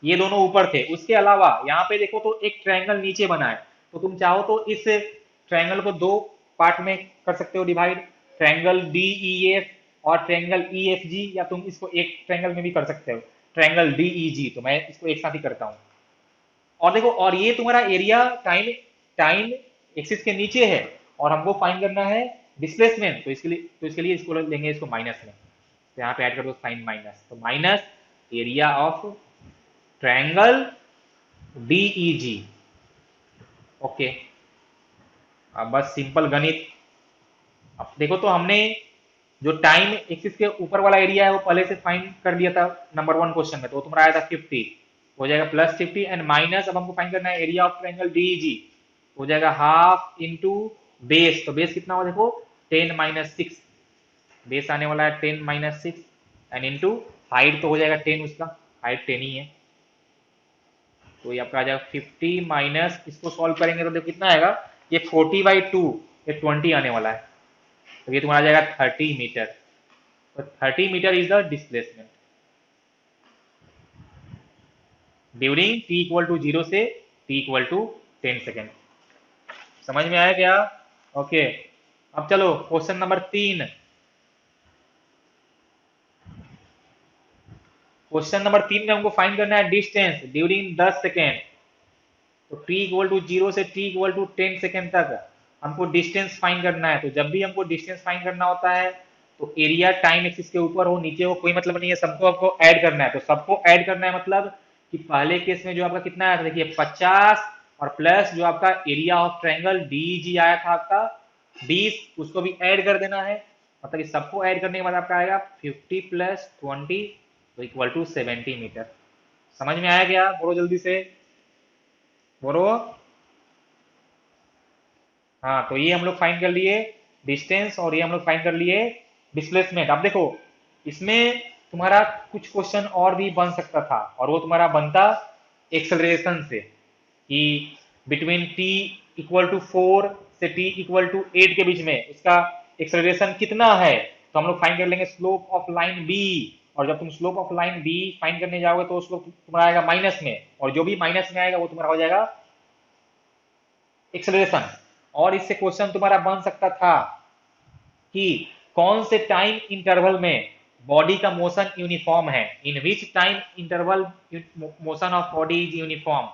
ये दोनों ऊपर थे। उसके अलावा यहाँ पे देखो तो एक ट्रायंगल नीचे बना है, तो तुम चाहो तो इस ट्रायंगल को दो पार्ट में कर सकते हो divide, triangle D E F और ट्रायंगल ई एफ जी, या तुम इसको एक ट्रायंगल में भी कर सकते हो, ट्रायंगल डी ई जी, तो मैं इसको एक साथ ही करता हूँ। और देखो, और ये तुम्हारा एरिया टाइम टाइम एक्सिस के नीचे है, और हमको फाइंड करना है डिस्प्लेसमेंट, तो इसके लिए इसको लेंगे इसको माइनस में, तो यहाँ पे ऐड कर दो साइन माइनस, तो minus area of triangle DEG. Okay, अब बस सिंपल गणित। अब देखो तो हमने जो टाइम एक्सिस के ऊपर वाला एरिया है वो पहले से फाइंड कर लिया था नंबर 1 क्वेश्चन में, तो तुम्हारा आया था 50, हो जाएगा प्लस 50 एंड माइनस, अब हमको फाइंड करना है एरिया ऑफ ट्रायंगल डीईजी, हो जाएगा हाफ इंटू बेस, तो बेस कितना हुआ देखो 10 - 6, बेस आने वाला है 10 - 6 एंड इंटू हाइट, तो हो जाएगा 10, उसका हाइट 10 ही है, तो ये आपका आ जाएगा 50 माइनस, इसको सॉल्व करेंगे तो देखो कितना आएगा, ये 40/2, ये 20 आने वाला है, तो ये तुम्हारा आ जाएगा 30 मीटर, तो 30 meter is the displacement during t = 0 से t = 10 सेकेंड। समझ में आया क्या? ओके, अब चलो क्वेश्चन नंबर 3। क्वेश्चन नंबर 3 में हमको फाइंड करना है डिस्टेंस ड्यूरिंग 10 सेकेंड, तो t = 0 से t = 10 सेकेंड तक हमको डिस्टेंस फाइंड करना है। तो जब भी हमको डिस्टेंस फाइंड करना होता है तो एरिया टाइम एक्सिस के ऊपर हो नीचे हो कोई मतलब नहीं है, सबको आपको ऐड करना है। तो सबको ऐड करना है मतलब कि पहले केस में जो आपका कितना आया था देखिए 50, और प्लस जो आपका एरिया ऑफ ट्रायंगल डीजी आया था आपका 20, उसको भी ऐड कर देना है, मतलब कि सबको ऐड करने के बाद आपका आएगा 50 + 20 तो = 70 मीटर। समझ में आया क्या? बोलो जल्दी से, बोलो। हाँ, तो ये हम लोग फाइंड कर लिए डिस्टेंस, और ये हम लोग फाइंड कर लिए डिस्प्लेसमेंट। अब देखो इसमें तुम्हारा कुछ क्वेश्चन और भी बन सकता था, और वो तुम्हारा बनता एक्सेलरेशन से, कि बिटवीन t = 4 से t = 8 के बीच में उसका एक्सेलरेशन कितना है, तो हम लोग फाइंड कर लेंगे स्लोप ऑफ लाइन बी। और जब तुम slope of line B find करने जाओगे तो स्लोप तुम्हारा आएगा माइनस में, और जो भी माइनस में आएगा वो तुम्हारा हो जाएगा एक्सेलरेशन। और इससे क्वेश्चन तुम्हारा बन सकता था कि कौन से टाइम इंटरवल में बॉडी का मोशन यूनिफॉर्म है, in which time interval motion of body is uniform.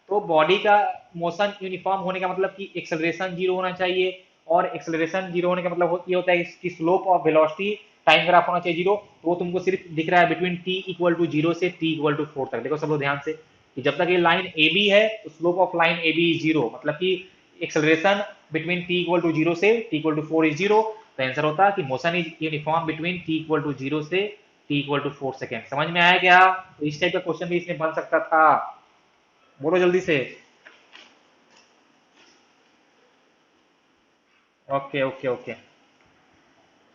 तो बॉडी का मोशन यूनिफॉर्म होने का मतलब कि एक्सेलरेशन जीरो होना चाहिए, और एक्सेलरेशन जीरो होने का मतलब ये होता है कि slope of velocity time graph होना चाहिए जीरो। तो वो तुमको सिर्फ दिख रहा है between T equal to zero से टी इक्वल टू फोर तक। देखो सब लोग ध्यान से कि जब तक ये लाइन ए बी है तो slope of line A B is zero, मतलब कि acceleration between T equal to zero से T equal to four is zero. तो आंसर होता है कि motion is uniform between T equal to zero से T equal to four second. समझ में आया क्या? तो इस टाइप का क्वेश्चन भी इसमें बन सकता था। बोलो जल्दी से। Okay okay okay.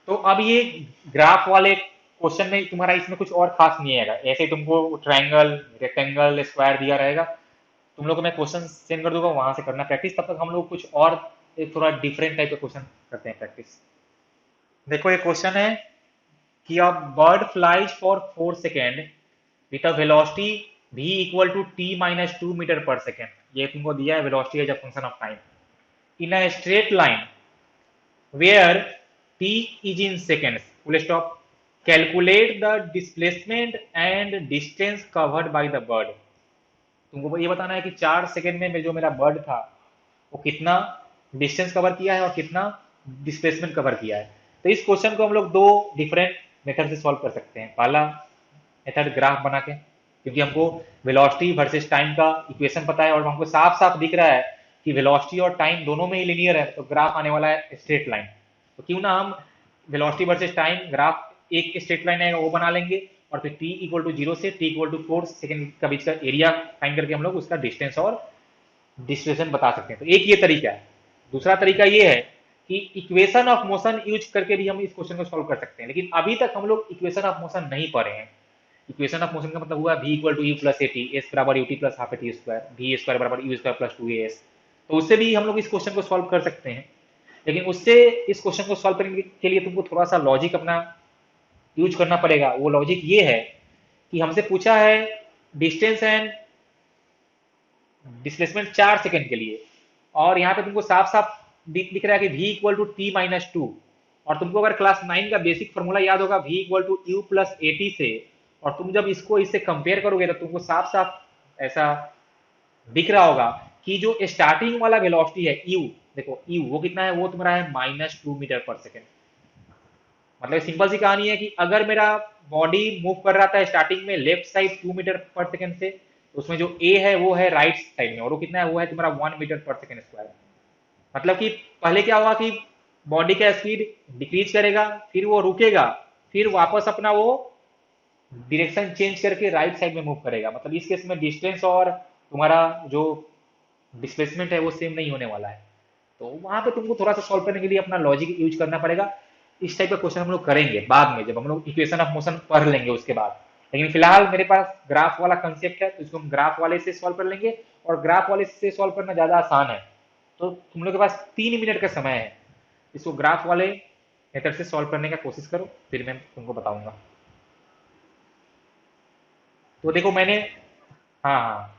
तो अब ये ग्राफ वाले क्वेश्चन में तुम्हारा इसमें कुछ और खास नहीं आएगा, ऐसे तुमको ट्रायंगल रेक्टेंगल स्क्वायर दिया रहेगा, तुम लोग को मैं क्वेश्चन सेंड कर दूंगा, वहां से करना प्रैक्टिस। तब तक हम लोग कुछ और एक थोड़ा डिफरेंट टाइप का क्वेश्चन करते हैं प्रैक्टिस। देखो ये क्वेश्चन है कि a bird flies for 4 second with a velocity v equal to t minus 2 meter per second. ये तुमको दिया है velocity as a function of time in a straight line where t is in seconds, full stop. Calculate the displacement and distance covered by the bird। तुमको ये बताना है कि 4 second में जो मेरा बर्ड था वो कितना डिस्टेंस कवर किया है और कितना डिस्प्लेसमेंट कवर किया है। तो इस क्वेश्चन को हम लोग दो डिफरेंट मेथड से सॉल्व कर सकते हैं। पहला मेथड ग्राफ बना के, क्योंकि हमको वेलोसिटी वर्सेस टाइम का इक्वेशन पता है और हमको साफ साफ दिख रहा है कि वेलोसिटी और टाइम दोनों में ही लिनियर है, तो ग्राफ आने वाला है स्ट्रेट लाइन। तो क्यों ना हम वेलोसिटी वर्सेस टाइम ग्राफ एक स्ट्रेट लाइन आएगा वो बना लेंगे, और फिर t इक्वल टू जीरो से t equal to four second का बीच का एरिया फाइंड करके हम लोग उसका डिस्टेंस और डिस्प्लेसमेंट बता सकते हैं। तो एक ये तरीका है। दूसरा तरीका ये है कि इक्वेशन ऑफ मोशन यूज करके भी हम इस क्वेश्चन को सॉल्व कर सकते हैं, लेकिन अभी तक हम लोग इक्वेशन ऑफ मोशन नहीं पढ़े हैं। इक्वेशन ऑफ मोशन का मतलब हुआ v equal to you plus A T, S बराबर U T plus half A T square, V square बराबर U square plus two A S. तो उससे भी हम लोग इस क्वेश्चन को सॉल्व कर सकते हैं, लेकिन उससे इस क्वेश्चन को सॉल्व करने के लिए तुमको थोड़ा सा लॉजिक अपना यूज करना पड़ेगा। वो लॉजिक ये है कि हमसे पूछा है डिस्टेंस एंड डिस्प्लेसमेंट 4 सेकंड के लिए, और यहाँ पे तुमको साफ साफ दिख रहा है कि v equal to T minus two. और तुमको अगर क्लास 9 का बेसिक फॉर्मूला याद होगा v equal to you plus A t से, और तुम जब इसको इससे कंपेयर करोगे तो तुमको साफ साफ ऐसा दिख रहा होगा कि जो स्टार्टिंग वाला वेलोसिटी है u, देखो u वो कितना है, वो तुम्हारा है माइनस 2 मीटर पर सेकेंड। मतलब सिंपल सी कहानी है कि अगर मेरा बॉडी मूव कर रहा था स्टार्टिंग में left side 2 meter per second से, तो उसमें जो ए है वो है राइट साइड में, और वो कितना है, वो है तुम्हारा 1 मीटर पर सेकेंड स्क्वायर। मतलब कि पहले क्या होगा कि बॉडी का स्पीड डिक्रीज करेगा, फिर वो रुकेगा, फिर वापस अपना वो डिरेक्शन चेंज करके राइट साइड में मूव करेगा। मतलब इस केस में डिस्टेंस और तुम्हारा जो डिस्प्लेसमेंट है वो सेम नहीं होने वाला है। तो वहां पे तुमको थोड़ा सा सॉल्व करने के लिए अपना लॉजिक यूज करना पड़ेगा। इस टाइप का क्वेश्चन हम लोग करेंगे बाद में, जब हम लोग इक्वेशन ऑफ मोशन पढ़ लेंगे उसके बाद। लेकिन फिलहाल मेरे पास ग्राफ वाला कंसेप्ट है, तो इसको हम ग्राफ वाले से सॉल्व कर लेंगे, और ग्राफ वाले से सॉल्व करना ज्यादा आसान है। तो तुम लोग के पास 3 मिनट का समय है, इसको ग्राफ वाले मेथड से सॉल्व करने का कोशिश करो, फिर मैं तुमको बताऊंगा। तो देखो मैंने, हाँ हाँ,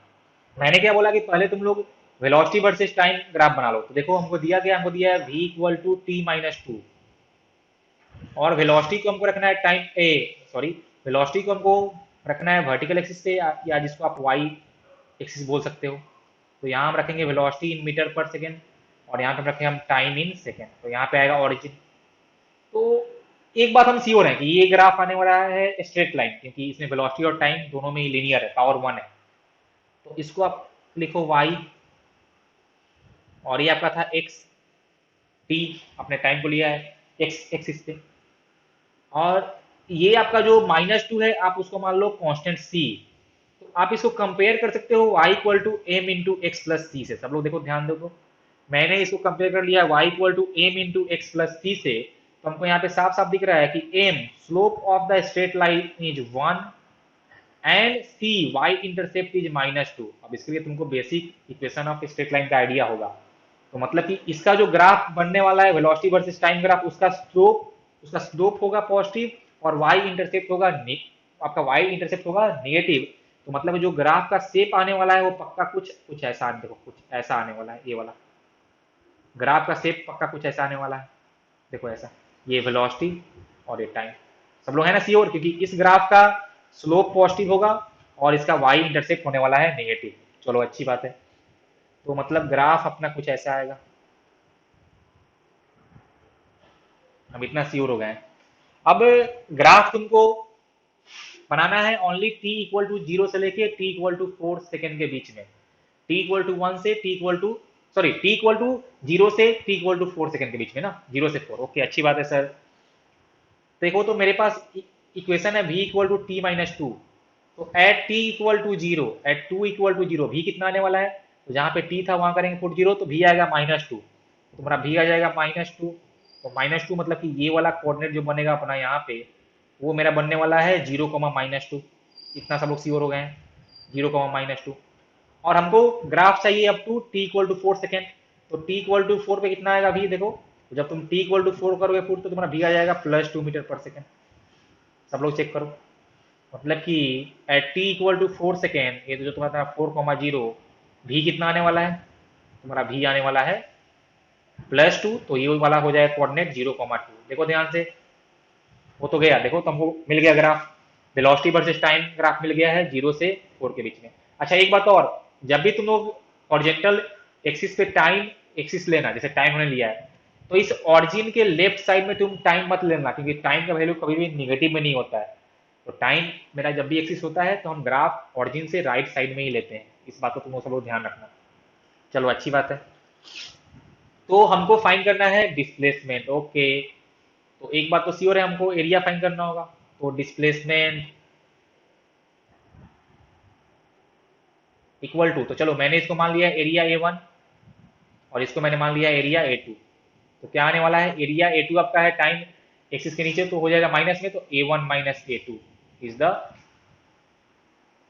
मैंने क्या बोला कि पहले तुम लोग वेलोसिटी वर्सेस टाइम ग्राफ बना लो। तो देखो हमको दिया गया, हमको दिया है v equal to T minus two, और वेलोसिटी को हमको रखना है टाइम ए, सॉरी, वेलोसिटी को हमको रखना है वर्टिकल एक्सिस पे, या जिसको आप वाई एक्सिस बोल सकते हो। तो यहाँ हम रखेंगे velocity in metre per second, और यहाँ पे हम रखेंगे हम टाइम इन सेकेंड। तो यहाँ पे आएगा ओरिजिन। तो एक बात हम श्योर है कि ये ग्राफ आने वाला है स्ट्रेट लाइन, क्योंकि इसमें वेलोसिटी और टाइम दोनों में ही लीनियर है, पावर 1 है। तो इसको आप लिखो y, और ये आपका था x, t अपने टाइम को लिया है x एक्सिस पे, और ये आपका जो माइनस टू है आप उसको मान लो कांस्टेंट c। तो आप इसको कंपेयर कर सकते हो y equal to M into X plus C से। सब लोग देखो ध्यान दो, मैंने इसको कंपेयर कर लिया y equal to M into X plus C से। तो हमको यहाँ पे साफ साफ दिख रहा है कि m slope of the straight line is 1 and C Y intercept is minus two. अब इसके लिए तुमको basic equation of straight line का आइडिया होगा। तो मतलब कि इसका जो ग्राफ बनने वाला है वेलोसिटी वर्सेस टाइम ग्राफ, उसका स्लोप होगा पॉजिटिव और वाई इंटरसेप्ट होगा आपका वाई इंटरसेप्ट होगा नेगेटिव। तो मतलब जो ग्राफ का शेप आने वाला है वो पक्का कुछ कुछ ऐसा, देखो कुछ ऐसा आने वाला है, ये वाला ग्राफ का शेप पक्का कुछ ऐसा आने वाला है। देखो ऐसा, ये वेलोसिटी और ये टाइम। सब लोग है ना श्योर, क्योंकि इस ग्राफ का स्लोप पॉजिटिव होगा और इसका वाई इंटरसेप्ट होने वाला है नेगेटिव। चलो अच्छी बात है। तो मतलब ग्राफ अपना कुछ ऐसा आएगा। हम इतना श्योर हो गए हैं। अब ग्राफ तुमको बनाना है only t equal to zero से लेके टी इक्वल टू 4 सेकेंड के बीच में। टी इक्वल टू 1 से T equal to, sorry t equal to 0 से टी इक्वल टू 4 सेकेंड के बीच में ना, 0 से 4। ओके अच्छी बात है सर। देखो तो मेरे पास इक्वेशन है v equal to T minus two. तो at T equal to zero, at two equal to zero, v कितना आने वाला है? तो जहां पे t था वहां करेंगे पुट जीरो, तो v आएगा -2। तो तुम्हारा v आ जाएगा -2। तो -2 मतलब कि ये वाला कोऑर्डिनेट जो बनेगा अपना यहाँ पे, वो मेरा बनने वाला है 0, -2। इतना सब लोग श्योर हो गए हैं, 0, -2। और हमको ग्राफ चाहिए up to t equal to 4 second. तो टी इक्वल टू 4 पे कितना आएगा v? देखो तो जब तुम टी इक्वल टू 4 करोगे पुट, तो तुम्हारा v आ जाएगा +2 मीटर पर सेकेंड। सब लोग चेक करो। मतलब कि at T equal to 4 second, ये तो जो तुम्हारा 4, 0, भी कितना आने वाला है? तुम्हारा भी आने वाला है +2। तो ये वाला हो जाएगा कोऑर्डिनेट 0, 2। देखो ध्यान से, वो तो गया। देखो तुमको मिल गया graph, velocity versus time graph मिल गया है 0 से 4 के बीच में। अच्छा एक बात और, जब भी तुम लोग ऑरिजेंटल एक्सिस पे टाइम एक्सिस लेना, जैसे टाइम हमने लिया है, तो इस ऑरिजिन के लेफ्ट साइड में तुम टाइम मत लेना, क्योंकि टाइम का वैल्यू कभी भी निगेटिव में नहीं होता है। तो टाइम मेरा जब भी एक्सिस होता है तो हम ग्राफ ऑरिजिन से राइट साइड में ही लेते हैं। इस बात को तुम लोग सब लोग ध्यान रखना। चलो अच्छी बात है। तो हमको फाइंड करना है डिस्प्लेसमेंट। ओके, तो एक बात तो श्योर है, हमको एरिया फाइंड करना होगा। तो डिस्प्लेसमेंट इक्वल टू, तो चलो मैंने इसको मान लिया एरिया A1 और इसको मैंने मान लिया एरिया A2। तो क्या आने वाला है? एरिया A2 आपका है टाइम एक्सिस के नीचे, तो हो जाएगा माइनस में, तो A1 - A2 is the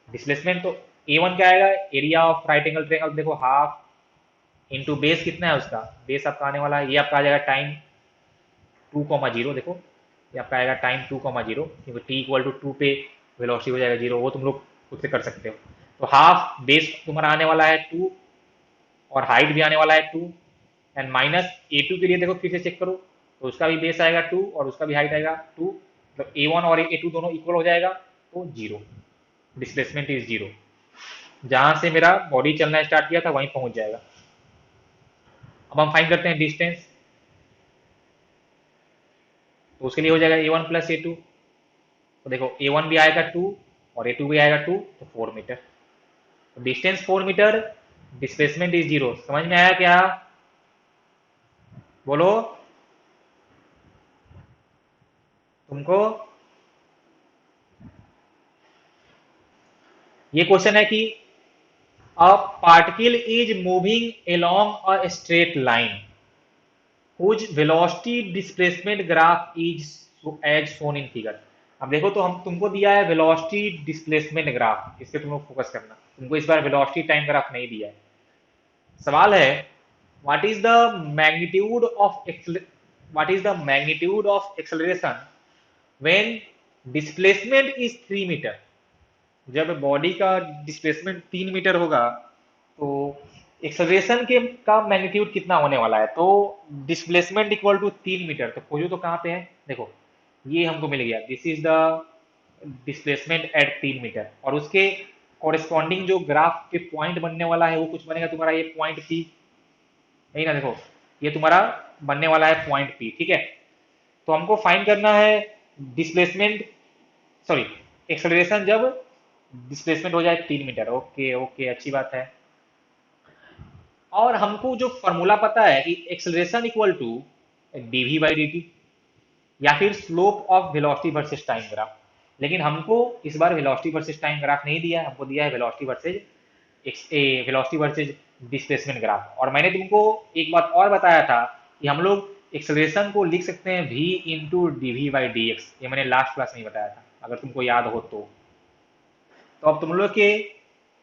displacement. तो A1 क्या आएगा? Area of right angle triangle. देखो हाफ इंटू बेस कितना है उसका, बेस आपका आने वाला है, ये आपका आ जाएगा टाइम 2, 0। देखो ये आपका आएगा टाइम 2, 0, क्योंकि टी इक्वल टू 2 पे वेलोसिटी हो जाएगा 0। वो तुम लोग खुद से कर सकते हो। तो हाफ बेस तुम्हारा आने वाला है 2 और हाइट भी आने वाला है 2। एंड -A2 के लिए देखो फिर से चेक करो, तो उसका भी बेस आएगा 2 और उसका भी हाइट आएगा 2। तो A1 और A2 दोनों इक्वल हो जाएगा, तो 0। Displacement is 0। जहां से मेरा बॉडी चलना स्टार्ट किया था वहीं पहुंच जाएगा। अब हम फाइंड करते हैं डिस्टेंस। तो उसके लिए हो जाएगा A1 + A2। तो देखो A1 भी आएगा 2 और A2 भी आएगा 2, तो 4 मीटर। तो डिस्टेंस 4 मीटर, डिस्प्लेसमेंट इज 0। समझ में आया क्या? बोलो तुमको। ये क्वेश्चन है कि a particle is moving along a straight line whose velocity displacement graph is as shown in figure। अब देखो तो हम तुमको दिया है वेलोसिटी डिस्प्लेसमेंट ग्राफ, इस पे तुम लोग फोकस करना। तुमको इस बार वेलोसिटी टाइम ग्राफ नहीं दिया है। सवाल है what is the magnitude of what is the magnitude of acceleration when displacement is 3 meter. जब बॉडी का डिस्प्लेसमेंट 3 मीटर होगा, तो एक्सेलरेशन के का मैग्नीट्यूड कितना होने वाला है? तो डिस्प्लेसमेंट इक्वल टू 3 मीटर। तो खोजो तो कहाँ पे है? देखो ये हमको मिल गया, this is the displacement at 3 meter. और उसके कॉरेस्पॉन्डिंग जो ग्राफ के पॉइंट बनने वाला है वो कुछ बनेगा तुम्हारा ये पॉइंट पी, नहीं ना? देखो ये तुम्हारा बनने वाला है पॉइंट पी, ठीक है। तो हमको फाइंड करना है डिस्प्लेसमेंट, सॉरी एक्सेलरेशन जब डिस्प्लेसमेंट हो जाए 3 मीटर। ओके ओके अच्छी बात है। और हमको जो फॉर्मूला पता है कि एक्सेलरेशन इक्वल टू dv/dt या फिर slope of velocity versus time graph. लेकिन हमको इस बार वेलोसिटी वर्सेस टाइम ग्राफ नहीं दिया है, हमको दिया है वेलोसिटी वर्सेज डिस्प्लेसमेंट ग्राफ। और मैंने तुमको एक बात और बताया था कि हम लोग एक्सेलरेशन को लिख सकते हैं v इंटू dv/dx। ये मैंने लास्ट क्लास में ही बताया था, अगर तुमको याद हो तो। तो अब तुम लोग के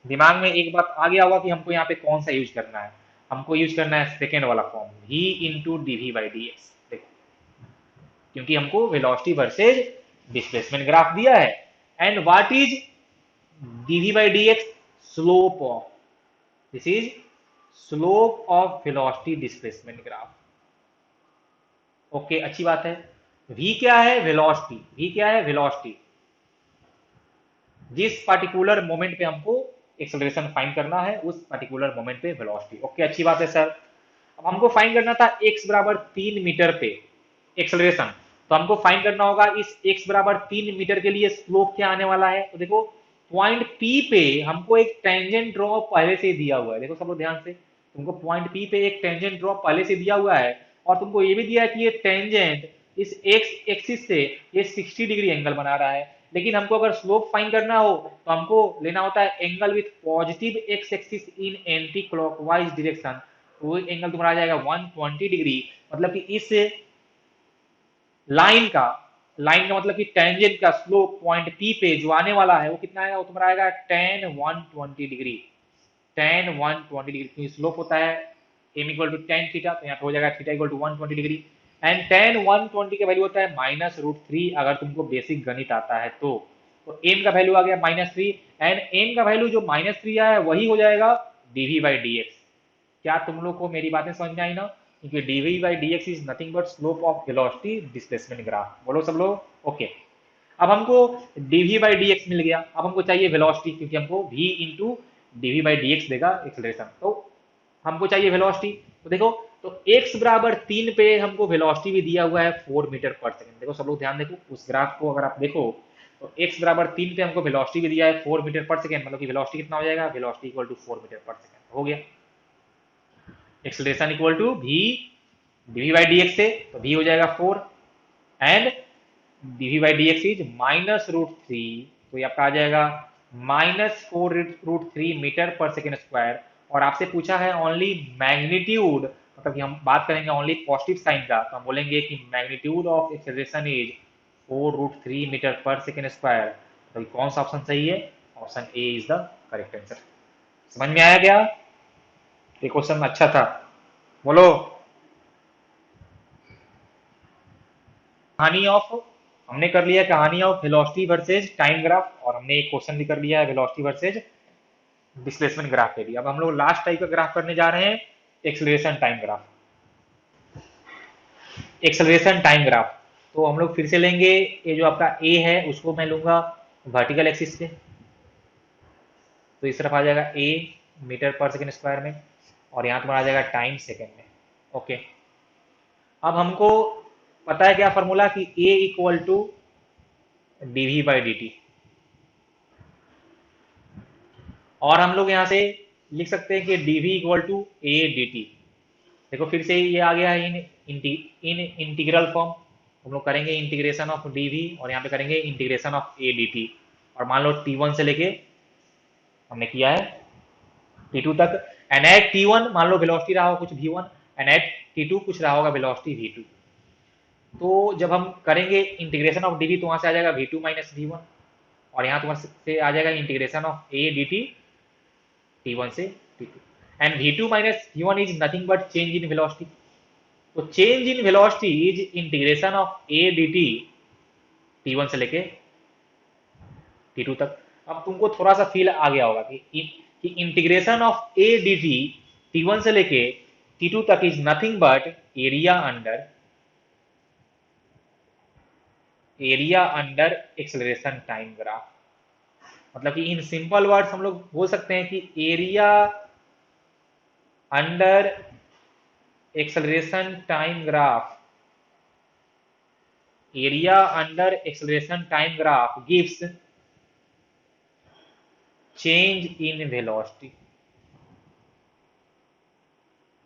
दिमाग में एक बात आ गया होगा कि हमको यहाँ पे कौन सा यूज करना है। हमको यूज करना है सेकेंड वाला form, v into D V by D X. देखो, क्योंकि हमको वेलोसिटी वर्सेज डिस्प्लेसमेंट ग्राफ दिया है, and what is dv by dx, slope of, this is slope of velocity displacement graph. Okay, अच्छी बात है। v क्या है? वेलोसिटी। v क्या है? वेलोसिटी। जिस पार्टिकुलर मोमेंट पे हमको एक्सेलरेशन फाइंड करना है, उस पार्टिकुलर मोमेंट पे वेलोसिटी। ओके, अच्छी बात है सर। अब हमको फाइंड करना था x बराबर 3 मीटर पे एक्सेलरेशन, तो हमको फाइंड करना होगा इस x बराबर 3 मीटर के लिए स्लोप क्या आने वाला है। तो देखो, पॉइंट P पे हमको एक टेंजेंट ड्रॉ पहले से दिया हुआ है। देखो सब लोग ध्यान से, तुमको पॉइंट P पे एक टेंजेंट ड्रॉ पहले से दिया हुआ है, और तुमको ये भी दिया है कि ये टेंजेंट इस x एक्सिस से ये 60 डिग्री एंगल बना रहा है। लेकिन हमको अगर स्लोप फाइंड करना हो तो हमको लेना होता है angle with positive x axis in anti clockwise direction. वो एंगल तुम्हारा आ जाएगा 120 डिग्री। मतलब कि इस लाइन का मतलब कि टेंजेंट का स्लोप पॉइंट पी पे जो आने वाला है वो कितना आएगा? वो तुम्हारा आएगा tan 120 डिग्री। tan 120 डिग्री, क्योंकि स्लोप होता है m equal to tan theta, तो यहाँ पे हो जाएगा theta equal to 120 degree. And tan 120 का वैल्यू होता है -√3, अगर तुमको बेसिक गणित आता है तो m का वैल्यू आ गया -3, एंड m का वैल्यू जो -3 आया है वही हो जाएगा dv बाई डी एक्स। क्या तुम लोग को मेरी बातें समझ में आई ना? क्योंकि dv by D X is nothing but slope of velocity displacement graph. बोलो सब लोग ओके। अब हमको dv बाई डी एक्स मिल गया, अब हमको चाहिए वेलोसिटी, क्योंकि हमको v into dv by D x देगा एक्सेलरेशन, तो हमको चाहिए वेलोसिटी। तो देखो, तो x बराबर 3 पे हमको वेलोसिटी भी दिया हुआ है 4 मीटर पर सेकेंड। देखो सब लोग ध्यान देखो उस ग्राफ को, अगर आप देखो तो x बराबर 3 पे हमको वेलोसिटी भी दिया है 4 मीटर पर सेकेंड, मतलब कि वेलोसिटी कितना हो जाएगा? Velocity equal to 4 meter per second हो गया। Acceleration equal to v dv by D X से, तो v हो जाएगा 4, and dv by D X is -√3, तो ये आपका आ जाएगा -4√3 मीटर पर सेकेंड स्क्वायर। और आपसे पूछा है ओनली मैग्नीट्यूड, मतलब कि हम बात करेंगे ओनली पॉजिटिव साइन का, तो हम बोलेंगे कि magnitude of acceleration is 4√3 meter per second square. तो कौन सा ऑप्शन सही है? Option A is the correct answer. समझ में आया क्या? ये क्वेश्चन अच्छा था, बोलो। कहानी ऑफ, हमने कर लिया कहानी of velocity versus time graph, और हमने एक क्वेश्चन भी कर लिया है वेलोसिटी वर्सेज डिस्प्लेसमेंट ग्राफ पे भी। अब हम लोग लास्ट टाइप का ग्राफ करने जा रहे हैं, acceleration time graph. Acceleration time graph, तो हम लोग फिर से लेंगे, ये जो आपका ए है उसको मैं लूंगा वर्टिकल एक्सिस पे, तो इस तरफ आ जाएगा ए मीटर पर सेकेंड स्क्वायर में, और यहाँ तुम्हारा आ जाएगा टाइम सेकेंड में। ओके, अब हमको पता है क्या फॉर्मूला, कि A equal to dv by D T, और हम लोग यहाँ से लिख सकते हैं कि dv equal to A D T. देखो फिर से ये आ गया है इन इंटीग्रल फॉर्म। हम लोग करेंगे इंटीग्रेशन ऑफ dv, और यहाँ पे करेंगे integration of A D T. और मान लो t1 से लेके हमने किया है t2 तक, एंड एट t1 मान लो वेलोसिटी रहा हो कुछ v1, एंड एट t2 कुछ रहा होगा वेलोसिटी v2। तो जब हम करेंगे इंटीग्रेशन ऑफ dv, तो वहां से आ जाएगा v2 माइनस v1, और यहाँ तुम्हारे से आ जाएगा integration of A D T t1 से t2, and v2 minus v1 is nothing but change in velocity. तो change in velocity is integration of A D T t1 से लेके t2 तक। अब तुमको थोड़ा सा फील आ गया होगा कि integration of A D T t1 से लेके t2 तक is nothing but area under acceleration time graph. मतलब कि इन सिंपल वर्ड्स हम लोग बोल सकते हैं कि area under acceleration time graph, area under acceleration time graph gives change in velocity.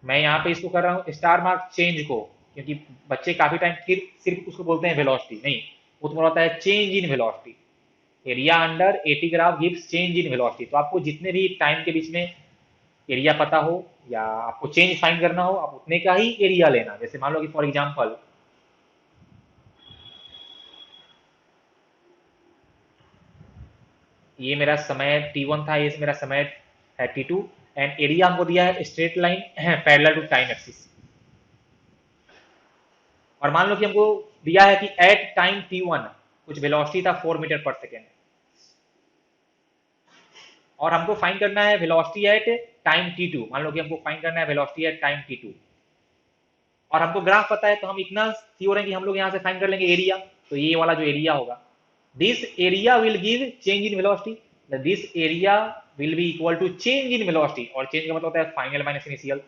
मैं यहाँ पे इसको कर रहा हूँ स्टार मार्क चेंज को, क्योंकि बच्चे काफी टाइम फिर सिर्फ उसको बोलते हैं वेलोसिटी, नहीं, वो तुम्हारा होता है change in velocity. Area under AT graph gives change in velocity. तो आपको जितने भी टाइम के बीच में एरिया पता हो, या आपको चेंज फाइंड करना हो, आप उतने का ही एरिया लेना। जैसे मान लो कि फॉर एग्जांपल ये मेरा समय t1 था, ये मेरा समय है t2, एंड एरिया हमको दिया है straight line parallel to time axis. और मान लो कि हमको दिया है कि एट टाइम t1 कुछ वेलोसिटी था 4 मीटर पर सेकेंड, और हमको फाइंड करना है वेलोसिटी एट टाइम t2। मान लो कि हमको फाइंड करना है वेलोसिटी एट टाइम t2 और हमको ग्राफ पता है, तो हम इतना श्योर है कि हम लोग यहाँ से फाइंड कर लेंगे एरिया। तो ये वाला जो एरिया होगा, this area will give change in velocity, this area will be equal to change in velocity, और चेंज का मतलब होता है फाइनल माइनस इनिशियल।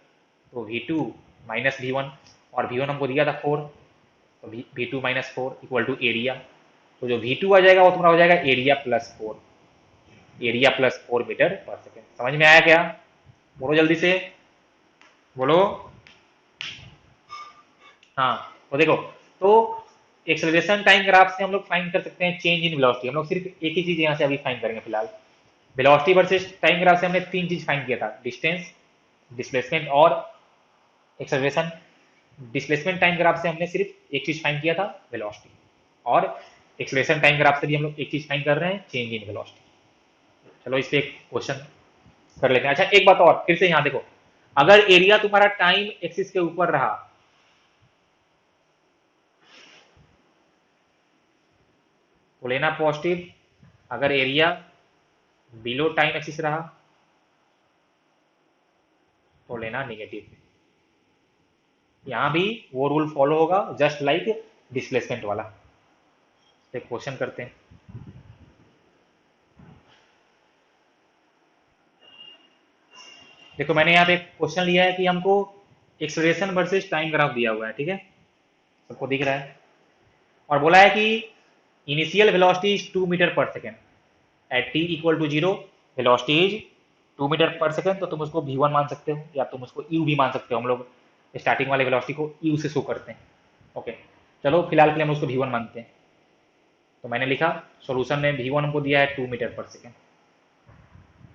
तो v2 माइनस v1, और v1 हमको दिया था 4, तो v2 minus 4 equal to area. तो जो v2 आ जाएगा वो तुम्हारा हो जाएगा area plus 4, area plus 4 meter per second. समझ में आया क्या? बोलो जल्दी से, बोलो। हाँ, तो देखो, तो एक्सेलरेशन टाइम ग्राफ से हम लोग फाइंड कर सकते हैं चेंज इन वेलोसिटी। हम लोग सिर्फ एक ही चीज यहाँ से अभी फाइंड करेंगे फिलहाल। वेलोसिटी वर्सेस टाइम ग्राफ से हमने 3 चीज फाइंड किया था, डिस्टेंस, डिस्प्लेसमेंट और एक्सेलरेशन। डिस्प्लेसमेंट टाइम ग्राफ से हमने सिर्फ एक चीज फाइंड किया था, वेलोसिटी, और एक्सेलरेशन टाइम ग्राफ से भी हम लोग एक चीज फाइंड कर रहे हैं, चेंज इन वेलोसिटी। चलो इस पे एक क्वेश्चन कर लेते हैं। अच्छा एक बात और, फिर से यहाँ देखो, अगर एरिया तुम्हारा टाइम एक्सिस के ऊपर रहा तो लेना पॉजिटिव, अगर एरिया बिलो टाइम एक्सिस रहा तो लेना नेगेटिव। यहां भी वो रूल फॉलो होगा जस्ट लाइक डिस्प्लेसमेंट वाला। एक क्वेश्चन करते हैं। देखो मैंने यहाँ पे एक क्वेश्चन लिया है कि हमको एक्सेलरेशन वर्सेस टाइम ग्राफ दिया हुआ है, ठीक है, सबको दिख रहा है, और बोला है कि initial velocity is 2 meter per second at t equal to 0, velocity is 2 meter per second. तो तुम उसको v1 मान सकते हो या तुम उसको u भी मान सकते हो। हम लोग स्टार्टिंग वाले वेलोसिटी को u से शो करते हैं। ओके, चलो फिलहाल के लिए हम उसको v1 मानते हैं। तो मैंने लिखा सॉल्यूशन में v1 हमको दिया है 2 मीटर पर सेकेंड,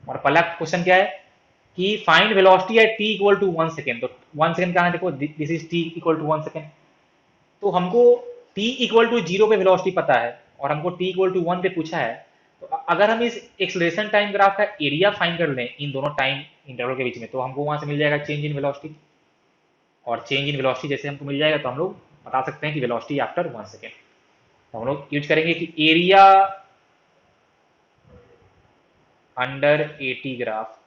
और पहला क्वेश्चन क्या है कि find velocity at t equal to 1 second. तो 1 सेकेंड कहाँ है, देखो this is t equal to 1 second. तो हमको t इक्वल टू 0 पे वेलोसिटी पता है और हमको t इक्वल टू 1 पे पूछा है। तो अगर हम इस एक्सेलरेशन टाइम ग्राफ का एरिया फाइंड कर लें इन दोनों टाइम इंटरवल के बीच में, तो हमको वहां से मिल जाएगा चेंज इन वेलोसिटी, और चेंज इन वेलोसिटी जैसे हमको मिल जाएगा तो हम लोग बता सकते हैं कि वेलोसिटी आफ्टर 1 सेकेंड। तो हम लोग यूज करेंगे कि area under AT graph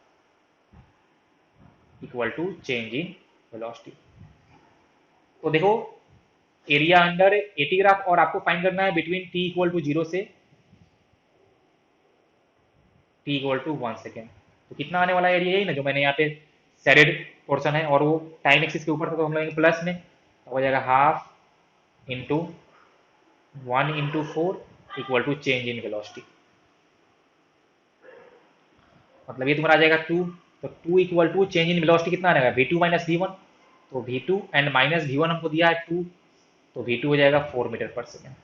equal to change in velocity. तो देखो एरिया अंडर एटी ग्राफ, और आपको फाइंड करना है बिटवीन t इक्वल टू 0 से t इक्वल टू 1 सेकेंड। तो कितना आने वाला एरिया, यही ना जो मैंने यहाँ पे शेडेड पोर्शन है, और वो टाइम एक्सिस के ऊपर था तो हम लोग प्लस में, तो हो जाएगा half into 1 into 4 equal to change in velocity. मतलब ये तुम्हारा आ जाएगा 2, तो 2 equal to change in velocity कितना आएगा, v2 माइनस v1। तो v2 एंड माइनस v1 हमको दिया है 2, तो v2 हो जाएगा 4 मीटर पर सेकेंड,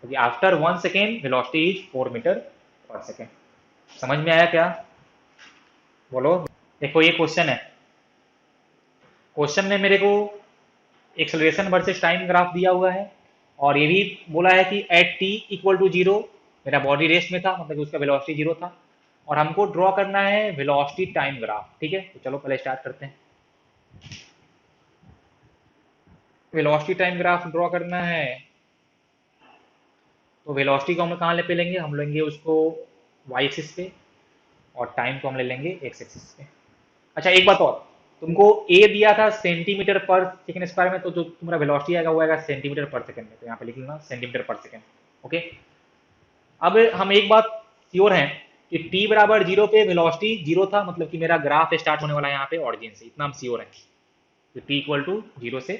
क्योंकि after 1 second velocity is 4 meter per second. समझ में आया क्या? बोलो। देखो ये क्वेश्चन है, क्वेश्चन में मेरे को एक्सेलरेशन वर्सेस टाइम ग्राफ दिया हुआ है, और ये भी बोला है कि एट t इक्वल टू 0 मेरा बॉडी रेस्ट में था, मतलब कि उसका वेलोसिटी 0 था, और हमको ड्रॉ करना है वेलोसिटी टाइम ग्राफ। ठीक है, तो चलो पहले स्टार्ट करते हैं। वेलोसिटी टाइम ग्राफ ड्रॉ करना है, तो वेलोसिटी को हम कहाँ पे लेंगे, हम लेंगे उसको y एक्सिस पे, और टाइम को हम ले लेंगे x एक्सिस पे। अच्छा एक बात और, तुमको a दिया था सेंटीमीटर पर सेकंड स्क्वायर में, तो जो तुम्हारा वेलोसिटी आएगा वो आएगा सेंटीमीटर पर सेकंड में, तो यहाँ पे लिख लेना सेंटीमीटर पर सेकंड। ओके, अब हम एक बात श्योर हैं कि t बराबर 0 पे वेलोसिटी 0 था, मतलब कि मेरा ग्राफ स्टार्ट होने वाला है यहाँ पे ऑरिजिन से, इतना हम श्योर हैं कि t इक्वल टू 0 से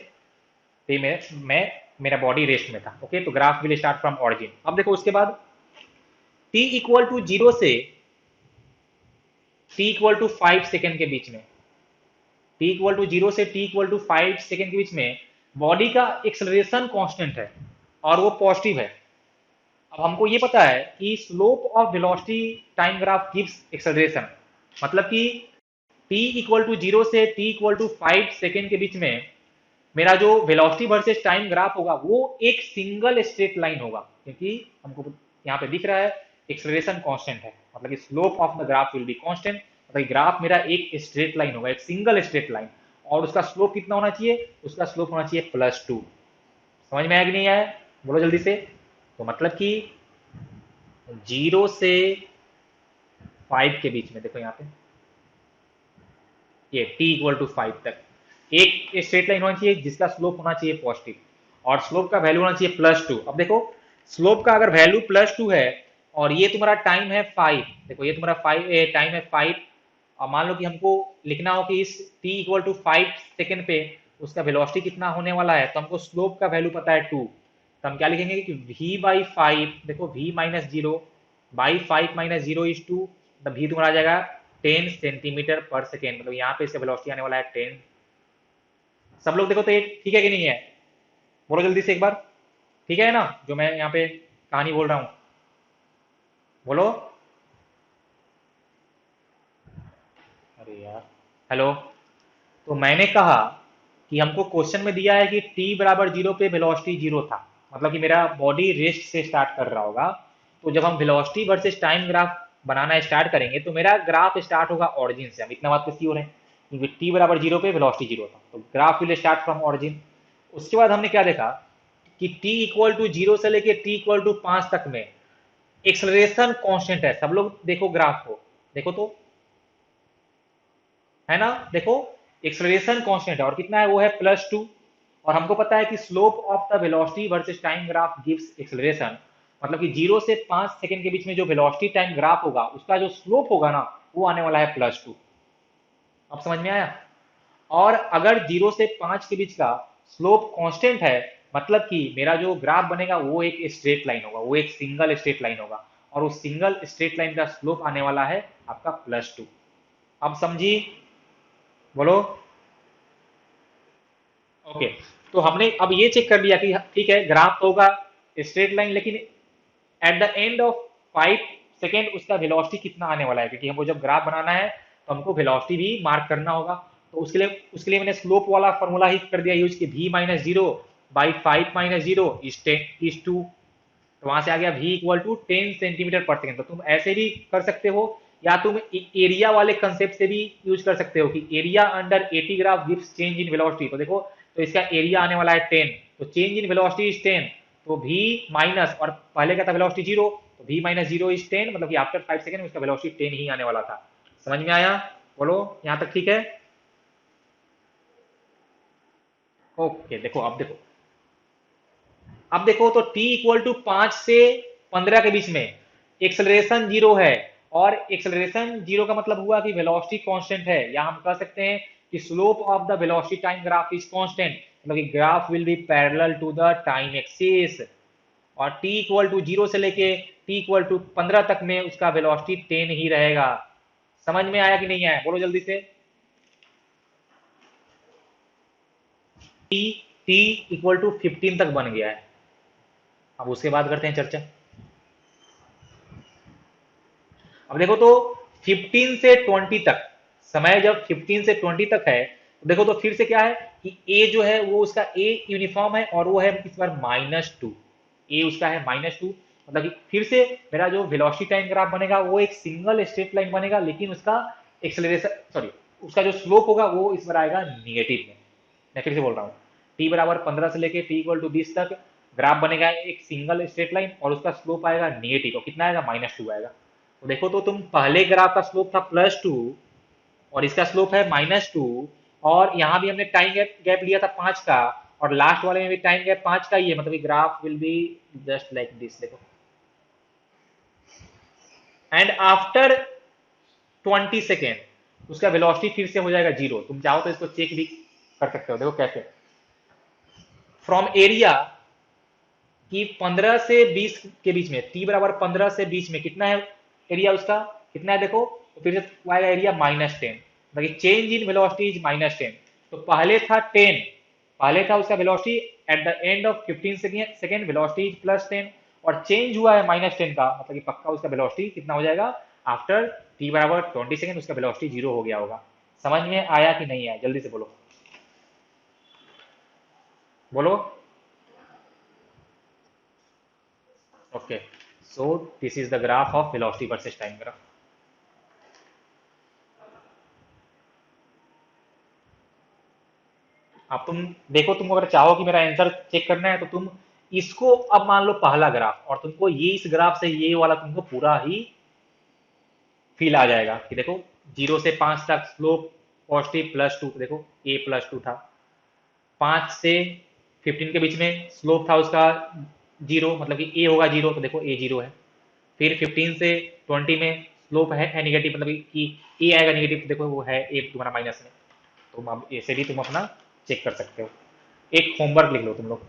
पे मैं मेरा बॉडी रेस्ट में था। ओके, तो graph will start from origin. अब देखो उसके बाद t इक्वल टू 0 से t इक्वल टू 5 सेकेंड के बीच में, t इक्वल टू 0 से t इक्वल टू 5 सेकेंड के बीच में बॉडी का एक्सेलरेशन कांस्टेंट है और वो पॉजिटिव है। अब हमको ये पता है कि slope of velocity time graph gives acceleration, मतलब कि t इक्वल टू 0 से t इक्वल टू 5 सेकेंड के बीच में मेरा जो वेलोसिटी वर्सेस टाइम ग्राफ होगा वो एक सिंगल स्ट्रेट लाइन होगा, क्योंकि हमको यहाँ पे दिख रहा है एक्सेलरेशन कांस्टेंट है। मतलब कि slope of the graph will be constant, मतलब ग्राफ मेरा एक स्ट्रेट लाइन होगा, एक सिंगल स्ट्रेट लाइन, और उसका स्लोप कितना होना चाहिए, उसका स्लोप होना चाहिए +2। समझ में आया कि नहीं आया, बोलो जल्दी से। तो मतलब कि 0 से 5 के बीच में, देखो यहाँ पे ये t = 5 तक एक स्ट्रेट लाइन होना चाहिए जिसका स्लोप होना चाहिए पॉजिटिव, और स्लोप का वैल्यू होना चाहिए +2। अब देखो स्लोप का अगर वैल्यू +2 है और ये तुम्हारा टाइम है 5, देखो ये तुम्हारा टाइम है 5, और मान लो कि हमको लिखना हो कि इस t = 5 सेकेंड पे उसका वेलोसिटी कितना होने वाला है, तो हमको स्लोप का वैल्यू पता है 2, तो हम क्या लिखेंगे कि v/5, देखो v-0/5 - 0 = 2, मतलब v तुम्हारा आ जाएगा 10 सेंटीमीटर/सेकेंड, मतलब यहाँ पे इसका वेलोसिटी आने वाला है 10। सब लोग देखो तो ये ठीक है कि नहीं है, बोलो जल्दी से एक बार, ठीक है ना जो मैं यहाँ पे कहानी बोल रहा हूँ, बोलो। अरे यार, हेलो। तो मैंने कहा कि हमको क्वेश्चन में दिया है कि t = 0 पे वेलोसिटी 0 था, मतलब कि मेरा बॉडी रेस्ट से स्टार्ट कर रहा होगा, तो जब हम वेलोसिटी वर्सेस टाइम ग्राफ बनाना स्टार्ट करेंगे तो मेरा ग्राफ स्टार्ट होगा ऑरिजिन से, हम इतना बात पे श्योर है, क्योंकि t = 0 पे वेलोसिटी 0 था, तो graph will start from origin. उसके बाद हमने क्या देखा कि t = 0 से लेके t = 5 तक में एक्सलरेशन कांस्टेंट है, सब लोग देखो ग्राफ को, देखो तो, है ना, देखो एक्सलरेशन कांस्टेंट है और कितना है, वो है +2, और हमको पता है कि slope of the velocity versus time graph gives acceleration, मतलब कि 0 से 5 सेकंड के बीच में जो वेलोसिटी टाइम ग्राफ होगा उसका जो स्लोप होगा ना वो आने वाला है +2। अब समझ में आया। और अगर 0 से 5 के बीच का स्लोप कांस्टेंट है, मतलब कि मेरा जो ग्राफ बनेगा वो एक स्ट्रेट लाइन होगा, वो एक सिंगल स्ट्रेट लाइन होगा, और उस सिंगल स्ट्रेट लाइन का स्लोप आने वाला है आपका +2। अब समझी, बोलो। ओके, तो हमने अब ये चेक कर लिया कि ठीक है ग्राफ तो होगा स्ट्रेट लाइन, लेकिन at the end of 5 second उसका वेलोसिटी कितना आने वाला है, क्योंकि हमको जब ग्राफ बनाना है तो हमको वेलोसिटी भी मार्क करना होगा, तो उसके लिए मैंने स्लोप वाला फॉर्मूला ही कर दिया यूज कि v-0/5 - 0 = 2, तो वहां से आ गया v = 10 सेंटीमीटर/सेकेंड। तो तुम ऐसे भी कर सकते हो, या तुम एरिया वाले कंसेप्ट से भी यूज कर सकते हो कि area under 80 graph gives change in velocity, तो देखो तो इसका एरिया आने वाला है 10, तो चेंज इन वेलोसिटी इज 10, तो v माइनस, और पहले का था वेलोसिटी 0, तो v - 0 इज 10, मतलब कि आफ्टर 5 सेकेंड उसका वेलोसिटी 10 ही आने वाला था। समझ में आया, बोलो यहां तक ठीक है। ओके, देखो अब देखो, अब देखो तो t = 5 से 15 के बीच में एक्सेलरेशन 0 है, और एक्सेलरेशन 0 का मतलब हुआ कि वेलोसिटी कांस्टेंट है, या हम कह सकते हैं कि slope of the velocity time graph is constant, मतलब कि graph will be parallel to the time axis, और t = 0 से लेके t = 15 तक में उसका वेलोसिटी 10 ही रहेगा। समझ में आया कि नहीं आया, बोलो जल्दी से। t t = 15 तक बन गया है, अब उसके बाद करते हैं चर्चा। अब देखो तो 15 से 20 तक, समय जब 15 से 20 तक है, तो देखो तो फिर से क्या है कि ए जो है वो उसका ए यूनिफॉर्म है, और वो है इस बार -2, ए उसका है -2, मतलब कि फिर से मेरा जो वेलोसिटी टाइम ग्राफ बनेगा वो एक सिंगल स्ट्रेट लाइन बनेगा, लेकिन उसका एक्सेलरेशन, सॉरी, उसका जो स्लोप होगा वो इस बार आएगा निगेटिव में। मैं फिर से बोल रहा हूँ, t = 15 से लेके t = 20 तक ग्राफ बनेगा एक सिंगल स्ट्रेट लाइन, और उसका स्लोप आएगा निगेटिव, और कितना आएगा, -2 आएगा। तो देखो तो तुम पहले ग्राफ का स्लोप था +2, और इसका स्लोप है -2, और यहाँ भी हमने टाइम गैप लिया था 5 का, और लास्ट वाले में भी टाइम गैप 5 का ही है, मतलब graph will be just like this, देखो, एंड आफ्टर 20 सेकेंड उसका वेलोसिटी फिर से हो जाएगा 0। तुम चाहो तो इसको चेक भी कर सकते हो, देखो कैसे, फ्रॉम एरिया कि 15 से 20 के बीच में, t = 15 से 20 में कितना है एरिया उसका, कितना है देखो, तो फिर से आएगा एरिया -10, मतलब चेंज इन वेलोसिटी इज -10, तो पहले था 10, पहले था उसका velocity at the end of 15 second velocity is +10, और चेंज हुआ है -10 का, मतलब कि पक्का उसका वेलोसिटी कितना हो जाएगा आफ्टर t = 20 सेकेंड उसका वेलोसिटी 0 हो गया होगा। समझ में आया कि नहीं आया, जल्दी से बोलो, बोलो। Okay, so this is the graph of velocity versus time graph. अब तुम देखो, तुम अगर चाहो कि मेरा आंसर चेक करना है तो तुम इसको, अब मान लो पहला ग्राफ, और तुमको ये इस ग्राफ से ये वाला तुमको पूरा ही फील आ जाएगा कि देखो 0 से 5 तक स्लोप पॉजिटिव +2, देखो a+2 था। 5 से 15 के बीच में स्लोप था उसका 0, मतलब कि a होगा 0, तो देखो a 0 है। फिर 15 से 20 में स्लोप है नेगेटिव, मतलब कि a आएगा नेगेटिव, तो देखो वो है a तुम्हारा माइनस में। तुम अब ऐसे भी तुम अपना चेक कर सकते हो। एक होमवर्क लिख लो तुम लोग,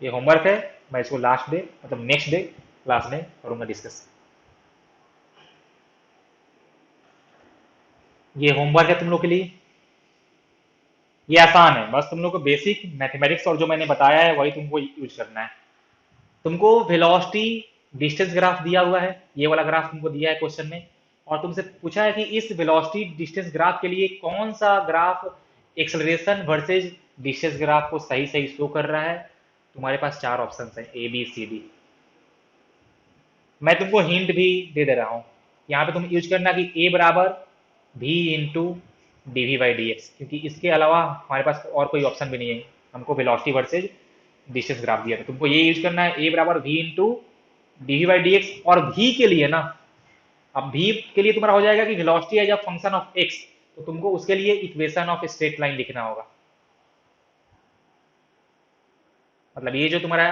ये होमवर्क है, मैं इसको लास्ट डे मतलब नेक्स्ट डे क्लास में करूंगा डिस्कस। ये होमवर्क है तुम लोग के लिए, ये आसान है, बस तुम लोग को बेसिक मैथमेटिक्स और जो मैंने बताया है वही तुमको यूज करना है। तुमको वेलोसिटी डिस्टेंस ग्राफ दिया हुआ है, ये वाला ग्राफ तुमको दिया है क्वेश्चन में, और तुमसे पूछा है कि इस वेलोसिटी डिस्टेंस ग्राफ के लिए कौन सा graph acceleration versus distance graph को सही सही शो कर रहा है। तुम्हारे पास 4 ऑप्शन है, ए बी सी डी। मैं तुमको हिंट भी दे दे रहा हूँ, यहाँ पे तुम यूज करना कि ए बराबर भी into D V by D X, क्योंकि इसके अलावा हमारे पास और कोई ऑप्शन भी नहीं है। हमको वेलोसिटी वर्सेज डिस्टेंस ग्राफ दिया था, तुमको ये यूज करना है, ए बराबर V into D V by D X. और भी के लिए ना, अब भी के लिए तुम्हारा हो जाएगा कि velocity as a function of X, तो तुमको उसके लिए इक्वेशन ऑफ स्ट्रेट लाइन लिखना होगा। मतलब ये जो तुम्हारा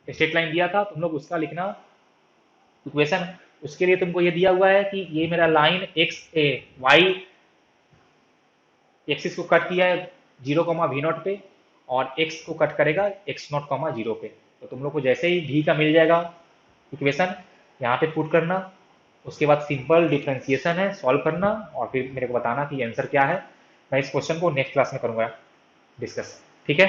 स्ट्रेट लाइन दिया था, तुम लोग उसका लिखना इक्वेशन। उसके लिए तुमको ये दिया हुआ है कि ये मेरा लाइन एक्स ए वाई एक्सिस को कट किया है 0, v0 पे, और एक्स को कट करेगा x0, 0 पे। तो तुम लोग को जैसे ही भी का मिल जाएगा इक्वेशन, यहाँ पे पुट करना, उसके बाद सिंपल डिफ्रेंसिएशन है, सॉल्व करना, और फिर मेरे को बताना कि आंसर क्या है। मैं इस क्वेश्चन को नेक्स्ट क्लास में करूंगा डिस्कस, ठीक है।